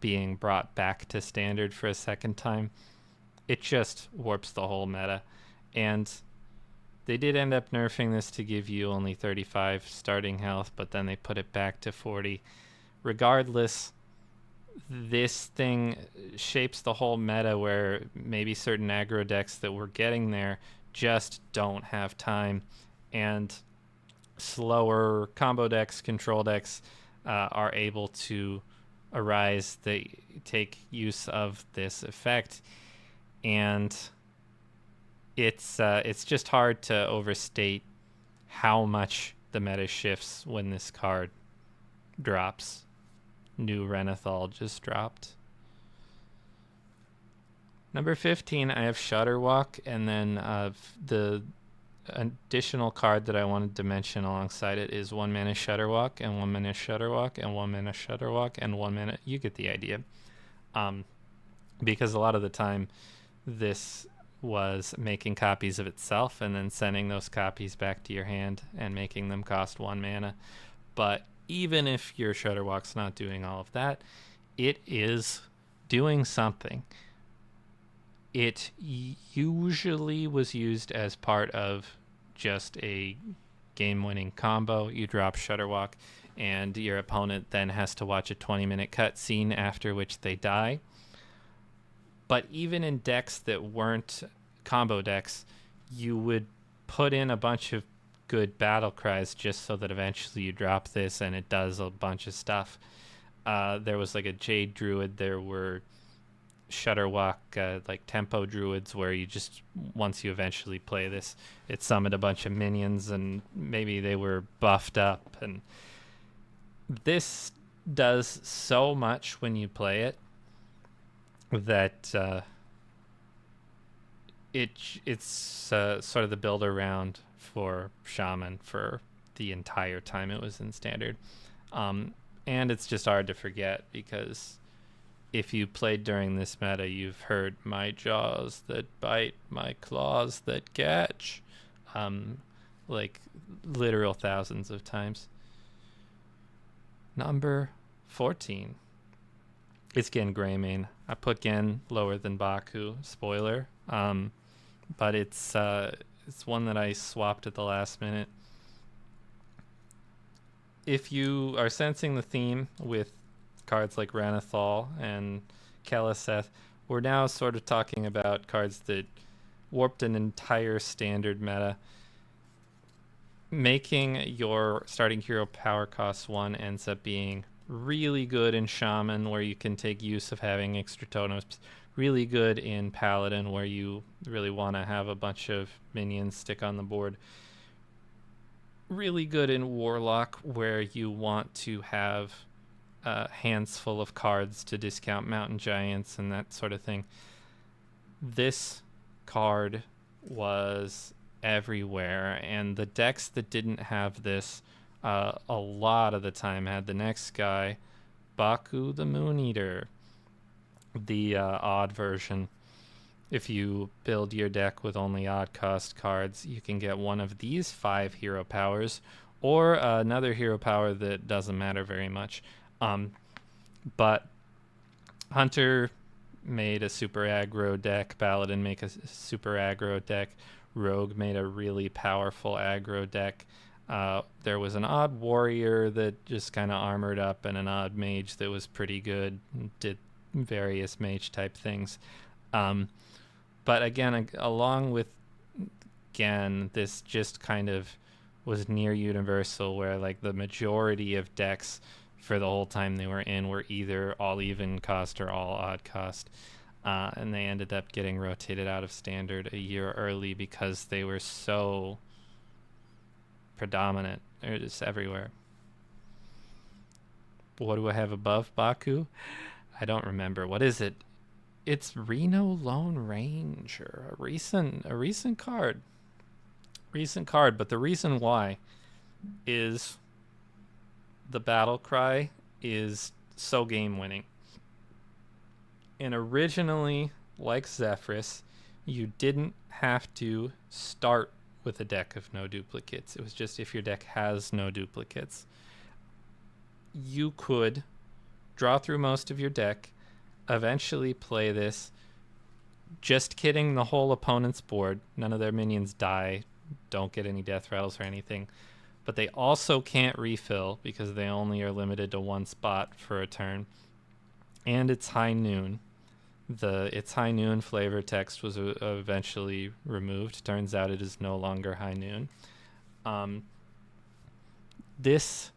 being brought back to standard for a second time, it just warps the whole meta. And they did end up nerfing this to give you only 35 starting health, but then they put it back to 40. Regardless, this thing shapes the whole meta where maybe certain aggro decks that were getting there just don't have time, and slower combo decks, control decks are able to arise. They take use of this effect, and it's just hard to overstate how much the meta shifts when this card drops. New Renathal just dropped. Number 15, I have Shudderwalk, and then the additional card that I wanted to mention alongside it is 1 mana Shudderwalk, and 1 mana Shudderwalk, and 1 mana Shudderwalk, and 1 mana. You get the idea. Because a lot of the time, this was making copies of itself and then sending those copies back to your hand and making them cost 1 mana. But even if your Shudderwalk's not doing all of that, it is doing something. It usually was used as part of just a game-winning combo. You drop Shudderwalk, and your opponent then has to watch a 20-minute cutscene after which they die. But even in decks that weren't combo decks, you would put in a bunch of good battle cries just so that eventually you drop this and it does a bunch of stuff. There was like a Jade Druid. There were Shudderwalk like tempo druids where you just, once you eventually play this, it summoned a bunch of minions and maybe they were buffed up. And this does so much when you play it that it's sort of the builder round for Shaman for the entire time it was in standard. And it's just hard to forget because if you played during this meta, you've heard my jaws that bite, my claws that catch, like literal thousands of times. Number 14. It's Gen Greymane. I put Gen lower than Baku, spoiler. But it's one that I swapped at the last minute. If you are sensing the theme with cards like Renathal and Keleseth, we're now sort of talking about cards that warped an entire standard meta. Making your starting hero power cost 1 ends up being really good in Shaman, where you can take use of having extra totems. Really good in Paladin, where you really want to have a bunch of minions stick on the board. Really good in Warlock, where you want to have hands full of cards to discount Mountain Giants and that sort of thing. This card was everywhere, and the decks that didn't have this a lot of the time had the next guy, Baku the Moon Eater, the odd version. If you build your deck with only odd cost cards, you can get one of these 5 hero powers, or another hero power that doesn't matter very much. But Hunter made a super aggro deck, Paladin make a super aggro deck, Rogue made a really powerful aggro deck. There was an odd warrior that just kind of armored up, and an odd mage that was pretty good, did various mage type things. But again, along with Gen, this just kind of was near universal, where like the majority of decks for the whole time they were in were either all even cost or all odd cost. And they ended up getting rotated out of standard a year early because they were so predominant. They're just everywhere. What do I have above Baku? I don't remember. What is it? It's Reno Lone Ranger, a recent card. But the reason why is the battle cry is so game winning. And originally, like Zephrys, you didn't have to start with a deck of no duplicates. It was just if your deck has no duplicates, you could draw through most of your deck, eventually play this, just kidding the whole opponent's board. None of their minions die, don't get any death rattles or anything. But they also can't refill because they only are limited to one spot for a turn. And it's high noon. It's high noon flavor text was eventually removed. Turns out it is no longer high noon. This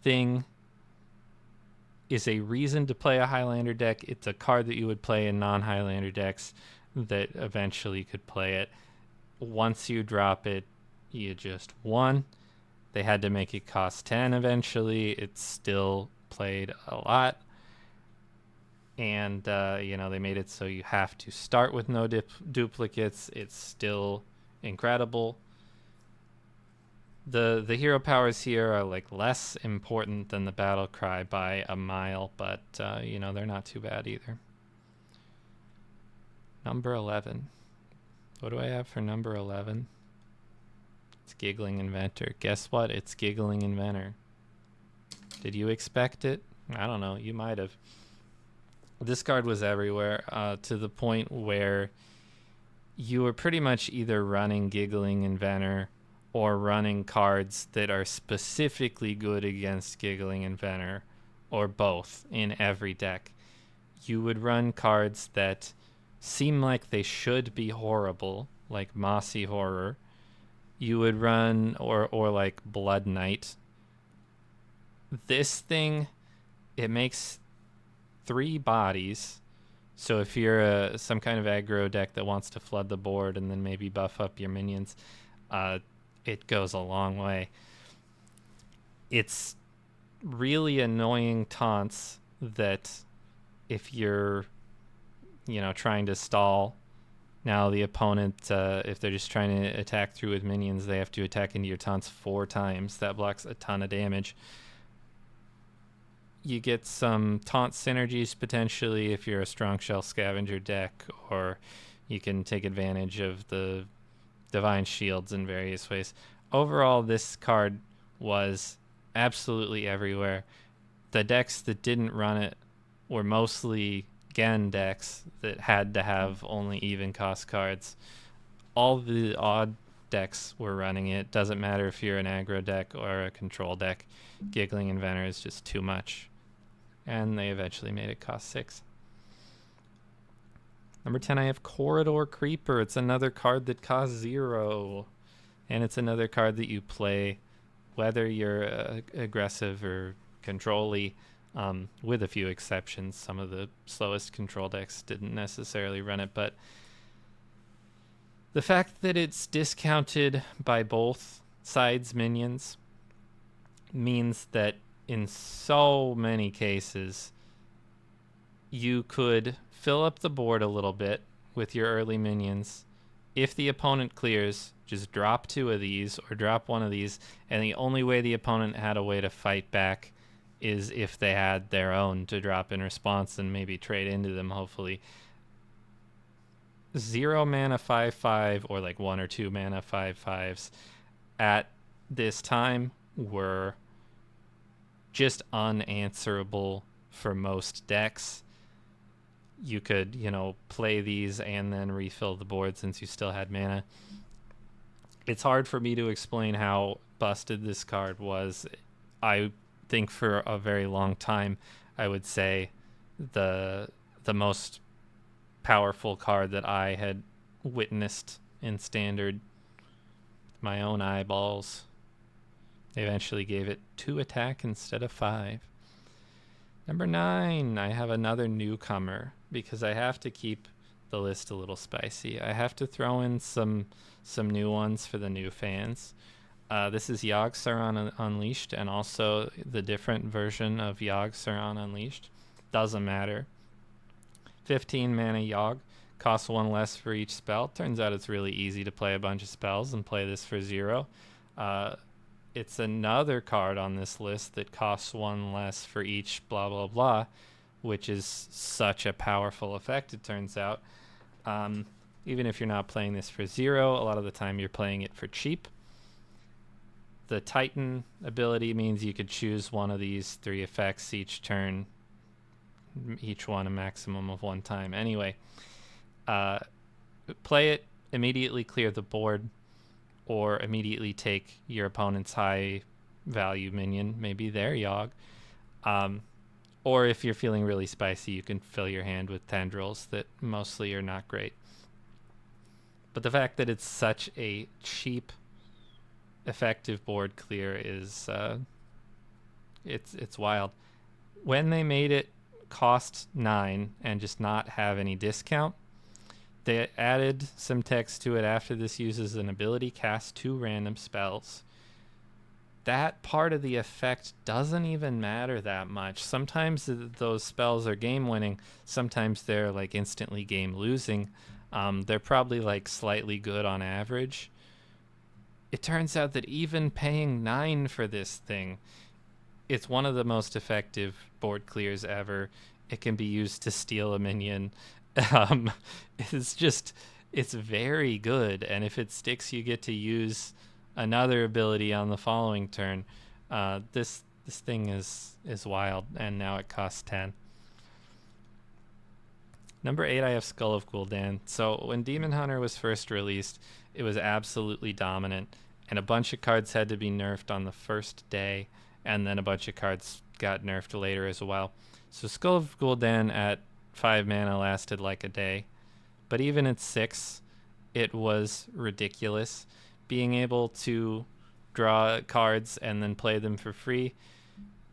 thing is a reason to play a Highlander deck. It's a card that you would play in non-Highlander decks that eventually could play it. Once you drop it, you just won. They had to make it cost 10 eventually. It's still played a lot. And, they made it so you have to start with no duplicates. It's still incredible. The hero powers here are like less important than the battle cry by a mile, but, they're not too bad either. Number 11. What do I have for number 11? It's Giggling Inventor. Guess what? It's Giggling Inventor. Did you expect it? I don't know. You might have. This card was everywhere, to the point where you were pretty much either running Giggling Inventor or running cards that are specifically good against Giggling Inventor, or both in every deck. You would run cards that seem like they should be horrible, like Mossy Horror. You would run, or like Blood Knight. This thing, it makes 3 bodies. So if you're some kind of aggro deck that wants to flood the board and then maybe buff up your minions, it goes a long way. It's really annoying taunts that if you're, trying to stall, now the opponent, if they're just trying to attack through with minions, they have to attack into your taunts 4 times. That blocks a ton of damage. You get some taunt synergies potentially if you're a Strong Shell Scavenger deck, or you can take advantage of the Divine Shields in various ways. Overall, this card was absolutely everywhere. The decks that didn't run it were mostly Gen decks that had to have only even cost cards. All the odd decks were running it. Doesn't matter if you're an aggro deck or a control deck. Giggling Inventor is just too much. And they eventually made it cost 6. Number 10, I have Corridor Creeper. It's another card that costs 0. And it's another card that you play whether you're aggressive or control-y, with a few exceptions. Some of the slowest control decks didn't necessarily run it, but the fact that it's discounted by both sides' minions means that in so many cases, you could fill up the board a little bit with your early minions. If the opponent clears, just drop 2 of these or drop 1 of these, and the only way the opponent had a way to fight back is if they had their own to drop in response and maybe trade into them, hopefully. 0 mana 5/5 or like 1 or 2 mana 5/5s at this time were just unanswerable for most decks. You could, play these and then refill the board since you still had mana. It's hard for me to explain how busted this card was. I think for a very long time, I would say the most powerful card that I had witnessed in Standard. My own eyeballs. They eventually gave it 2 attack instead of 5. Number 9, I have another newcomer because I have to keep the list a little spicy. I have to throw in some new ones for the new fans. This is Yogg-Saron Unleashed, and also the different version of Yogg-Saron Unleashed. Doesn't matter. 15 mana Yogg, costs 1 less for each spell. Turns out it's really easy to play a bunch of spells and play this for 0. It's another card on this list that costs 1 less for each blah blah blah, which is such a powerful effect, it turns out. Even if you're not playing this for 0, a lot of the time you're playing it for cheap. The Titan ability means you could choose one of these 3 effects each turn, each one a maximum of 1 time. Anyway, play it, immediately clear the board, or immediately take your opponent's high value minion, maybe their Yogg. Or if you're feeling really spicy, you can fill your hand with tendrils that mostly are not great. But the fact that it's such a cheap, effective board clear is it's wild. When they made it cost 9 and just not have any discount, they added some text to it. After this uses an ability, cast 2 random spells. That part of the effect doesn't even matter that much. Sometimes those spells are game winning. Sometimes they're like instantly game losing. They're probably like slightly good on average. It turns out that even paying 9 for this thing, it's one of the most effective board clears ever. It can be used to steal a minion. It's very good, and if it sticks, you get to use another ability on the following turn. This thing is wild, and now it costs 10. Number 8, I have Skull of Gul'dan. So when Demon Hunter was first released, it was absolutely dominant, and a bunch of cards had to be nerfed on the first day, and then a bunch of cards got nerfed later as well. So Skull of Gul'dan at 5 mana lasted like a day, but even at 6, it was ridiculous. Being able to draw cards and then play them for free,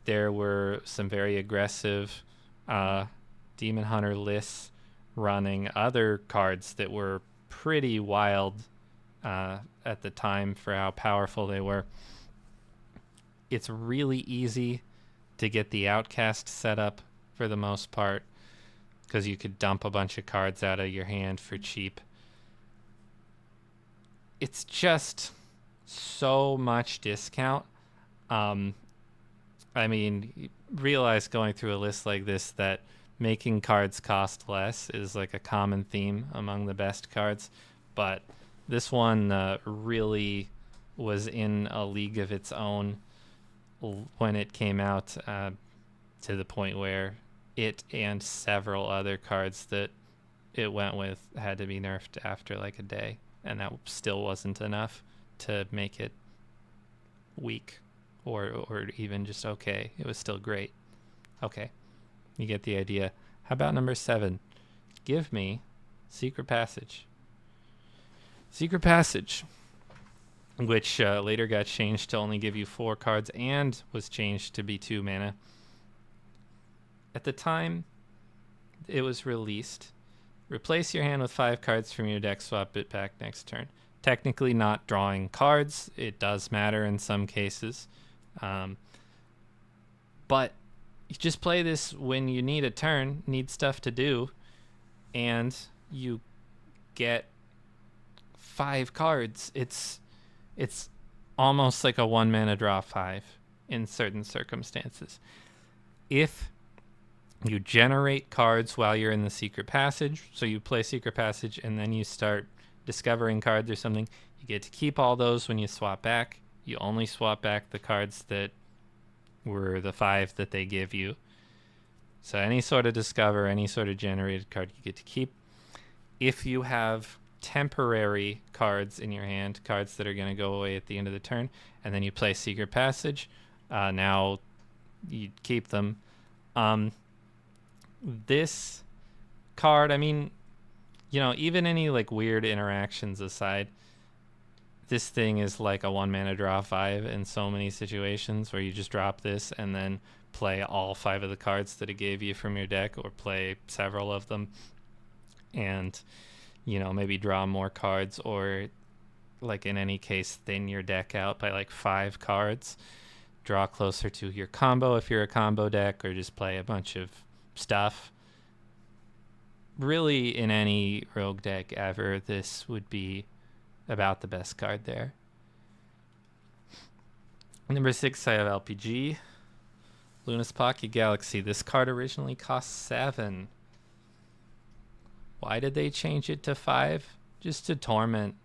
there were some very aggressive Demon Hunter lists running other cards that were pretty wild at the time for how powerful they were. It's really easy to get the Outcast set up for the most part, because you could dump a bunch of cards out of your hand for cheap. It's just so much discount. Realize going through a list like this that making cards cost less is like a common theme among the best cards, but this one really was in a league of its own when it came out, to the point where it and several other cards that it went with had to be nerfed after like a day, and that still wasn't enough to make it weak or even just okay. It was still great. Okay, you get the idea. How about number 7? Give me Secret Passage. Secret Passage, which later got changed to only give you 4 cards and was changed to be 2 mana. At the time it was released, replace your hand with 5 cards from your deck, swap it back next turn. Technically not drawing cards. It does matter in some cases. But you just play this when you need a turn, need stuff to do, and you get 5 cards. It's almost like a 1 mana draw 5 in certain circumstances. If you generate cards while you're in the Secret Passage, so you play Secret Passage and then you start discovering cards or something, you get to keep all those when you swap back. You only swap back the cards that were the 5 that they give you. So any sort of discover, any sort of generated card you get to keep. If you have temporary cards in your hand, cards that are going to go away at the end of the turn, and then you play Secret Passage, now you keep them. This card, I mean, even any like weird interactions aside, this thing is like a 1-mana draw 5 in so many situations where you just drop this and then play all 5 of the cards that it gave you from your deck, or play several of them and maybe draw more cards, or like in any case thin your deck out by like 5 cards, draw closer to your combo if you're a combo deck, or just play a bunch of stuff. Really, in any rogue deck ever, this would be about the best card there. Number 6, I have LPG. Luna's Pocket Galaxy. This card originally cost 7. Why did they change it to 5? Just to torment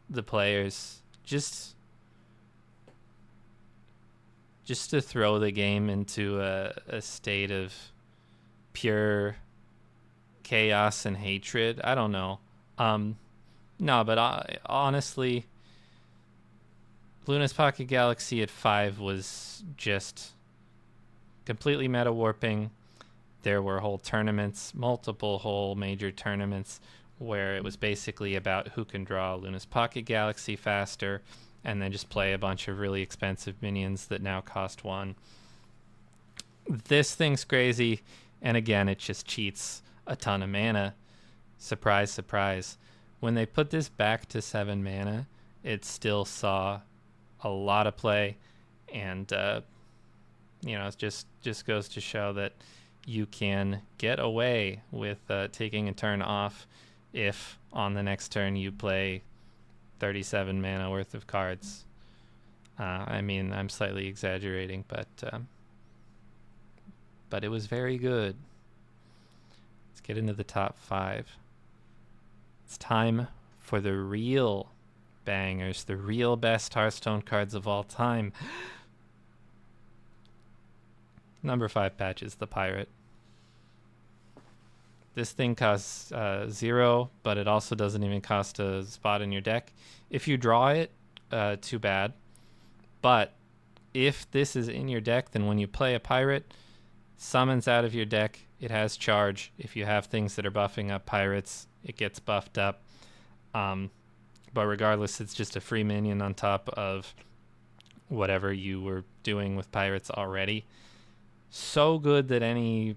the players. Just to throw the game into a state of pure chaos and hatred. I don't know. No, but honestly, Luna's Pocket Galaxy at 5 was just completely meta warping. There were whole tournaments, multiple whole major tournaments, where it was basically about who can draw Luna's Pocket Galaxy faster, and then just play a bunch of really expensive minions that now cost 1. This thing's crazy, and again, it just cheats a ton of mana. Surprise, surprise. When they put this back to 7 mana, it still saw a lot of play, and it just goes to show that you can get away with taking a turn off if on the next turn you play 37 mana worth of cards. I mean, I'm slightly exaggerating, but it was very good. Let's get into the top 5. It's time for the real bangers, the real best Hearthstone cards of all time. Number 5 Patches, the Pirate. This thing costs 0, but it also doesn't even cost a spot in your deck. If you draw it, too bad. But if this is in your deck, then when you play a Pirate, summons out of your deck, it has charge. If you have things that are buffing up pirates, it gets buffed up. But regardless, it's just a free minion on top of whatever you were doing with pirates already. So good that any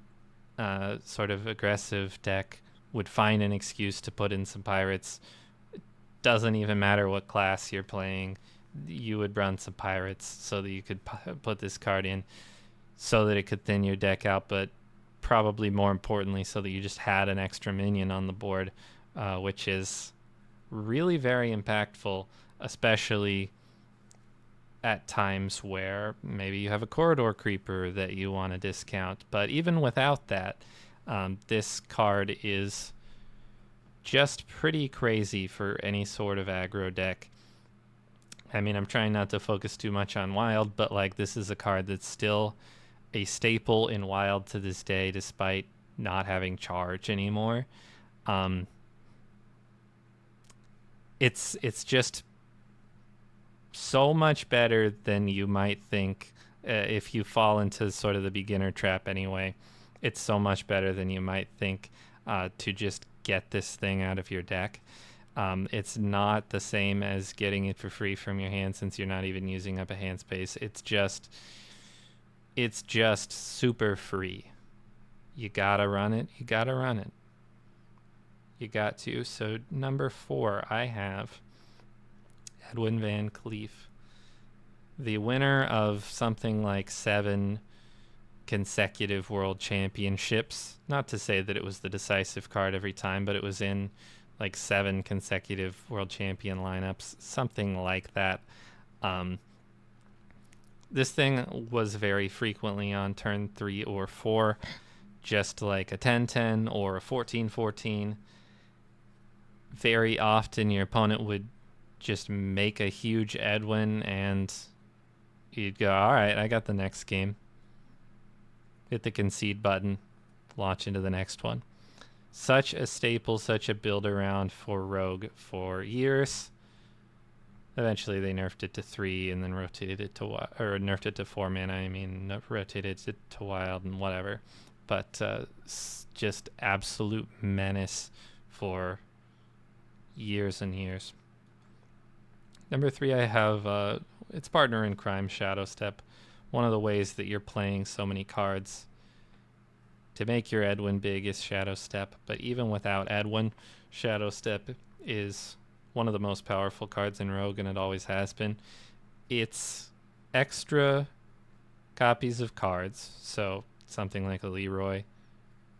sort of aggressive deck would find an excuse to put in some pirates. It doesn't even matter what class you're playing. You would run some pirates so that you could put this card in so that it could thin your deck out, but probably more importantly so that you just had an extra minion on the board, which is really very impactful, especially at times where maybe you have a corridor creeper that you want to discount. But even without that, this card is just pretty crazy for any sort of aggro deck. I mean, I'm trying not to focus too much on Wild, but like this is a card that's still a staple in Wild to this day, despite not having charge anymore. It's just so much better than you might think if you fall into sort of the beginner trap anyway. It's so much better than you might think to just get this thing out of your deck. It's not the same as getting it for free from your hand, since you're not even using up a hand space. It's just super free. You gotta run it. You got to. So number 4, I have Edwin Van Cleef, the winner of something like 7 consecutive world championships. Not to say that it was the decisive card every time, but it was in like 7 consecutive world champion lineups, something like that. This thing was very frequently on turn 3 or 4, just like a 10-10 or a 14-14. Very often your opponent would just make a huge Edwin and you'd go, all right, I got the next game. Hit the concede button, launch into the next one. Such a staple, such a build around for Rogue for years. Eventually they nerfed it to 3 and then rotated it to or nerfed it to 4 mana. I mean, rotated it to wild and whatever. But just absolute menace for years and years. Number 3, I have its partner in crime, Shadow Step. One of the ways that you're playing so many cards to make your Edwin big is Shadow Step. But even without Edwin, Shadow Step is one of the most powerful cards in Rogue, and it always has been. It's extra copies of cards, so something like a Leroy,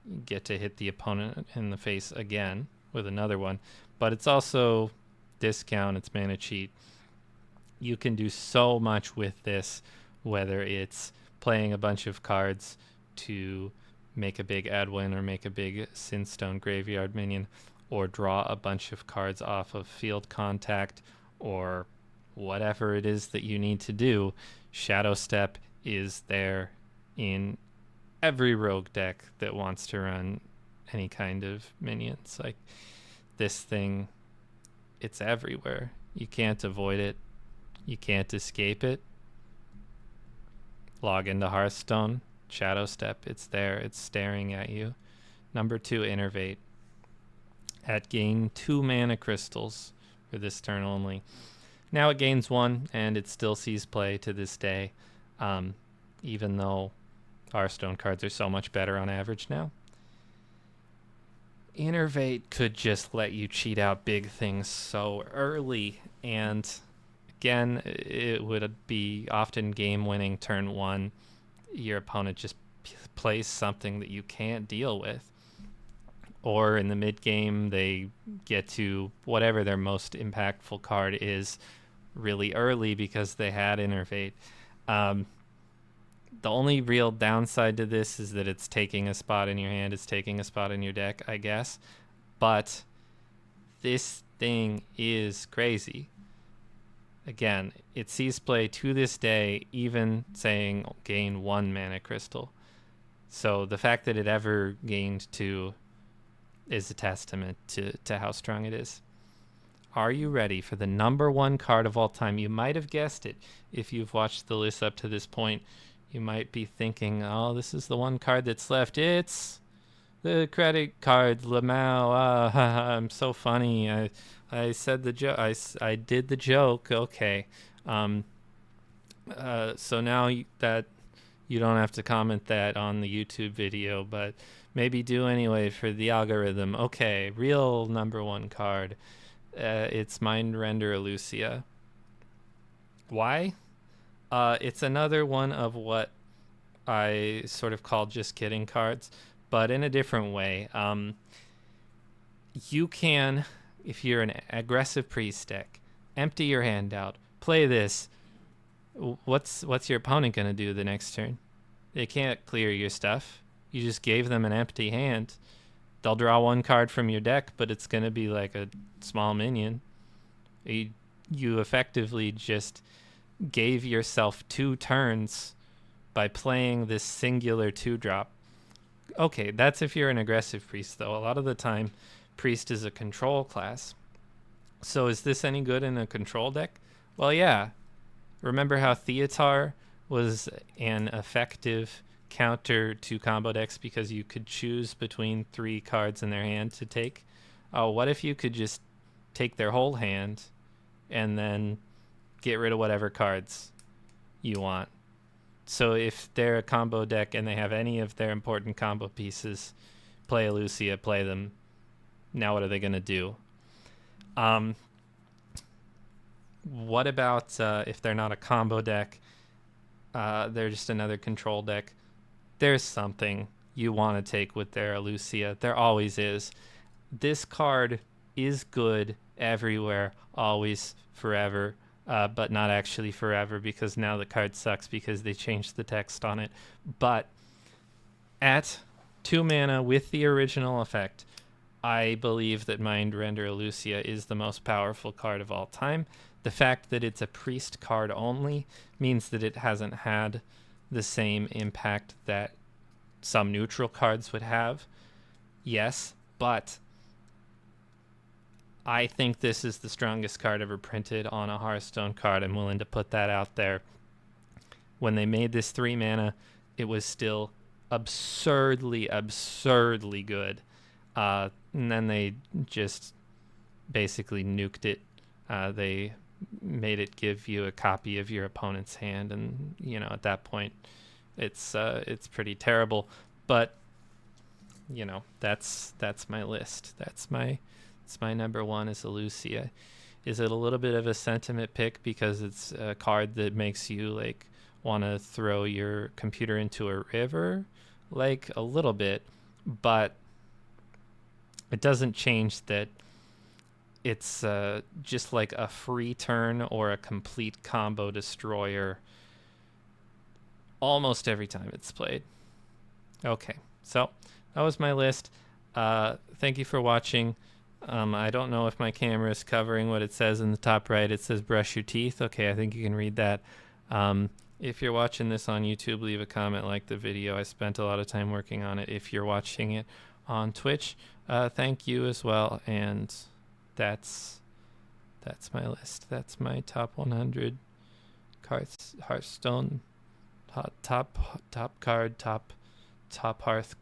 you get to hit the opponent in the face again with another one, but it's also discount, it's mana cheat. You can do so much with this, whether it's playing a bunch of cards to make a big Edwin or make a big Sinstone graveyard minion, or draw a bunch of cards off of field contact, or whatever it is that you need to do. Shadow Step is there in every Rogue deck that wants to run any kind of minions. Like, this thing, it's everywhere. You can't avoid it. You can't escape it. Log into Hearthstone, Shadow Step, it's there. It's staring at you. Number 2, Innervate. At gain 2 mana crystals for this turn only. Now it gains 1, and it still sees play to this day, even though Hearthstone cards are so much better on average now. Innervate could just let you cheat out big things so early, and again, it would be often game-winning turn 1. Your opponent just plays something that you can't deal with. Or in the mid-game, they get to whatever their most impactful card is really early because they had Innervate. The only real downside to this is that it's taking a spot in your hand. It's taking a spot in your deck, I guess. But this thing is crazy. Again, it sees play to this day, even saying gain 1 mana crystal. So the fact that it ever gained 2 is a testament to how strong it is. Are you ready for the number 1 card of all time? You might have guessed it if you've watched the list up to this point. You might be thinking, oh, this is the one card that's left. It's the credit card, Lamau. I'm so funny. I said the joke. I did the joke. Okay. So now that you don't have to comment that on the YouTube video, but maybe do anyway for the algorithm. Okay, real number 1 card. It's Mind Render Elusia. Why? It's another one of what I sort of call just kidding cards, but in a different way. You can, if you're an aggressive priest deck, empty your hand out, play this. What's your opponent going to do the next turn? They can't clear your stuff. You just gave them an empty hand. They'll draw 1 card from your deck, but it's going to be like a small minion. You effectively just gave yourself 2 turns by playing this singular 2-drop. Okay, that's if you're an aggressive priest, though. A lot of the time, priest is a control class. So is this any good in a control deck? Well, yeah. Remember how Theatar was an effective counter to combo decks because you could choose between 3 cards in their hand to take? Oh, what if you could just take their whole hand and then get rid of whatever cards you want? So if they're a combo deck and they have any of their important combo pieces, play Elusia, play them. Now what are they going to do? What about if they're not a combo deck, they're just another control deck? There's something you want to take with their Elusia. There always is. This card is good everywhere, always, forever, but not actually forever because now the card sucks because they changed the text on it. But at 2 mana with the original effect, I believe that Mindrender Lucia is the most powerful card of all time. The fact that it's a priest card only means that it hasn't had the same impact that some neutral cards would have. Yes, but I think this is the strongest card ever printed on a Hearthstone card. I'm willing to put that out there. When they made this 3 mana, it was still absurdly good. And then they just basically nuked it. They made it give you a copy of your opponent's hand, and at that point, it's pretty terrible. But that's my list. That's my number one is a Lucia. Is it a little bit of a sentiment pick because it's a card that makes you like want to throw your computer into a river? Like a little bit, but it doesn't change that it's just like a free turn or a complete combo destroyer almost every time it's played. Okay, so that was my list. Thank you for watching. I don't know if my camera is covering what it says in the top right. It says brush your teeth. Okay, I think you can read that. If you're watching this on YouTube, leave a comment, like the video. I spent a lot of time working on it. If you're watching it on Twitch, thank you as well. And that's my list. That's my top 100 cards, Hearthstone, top card, top Hearth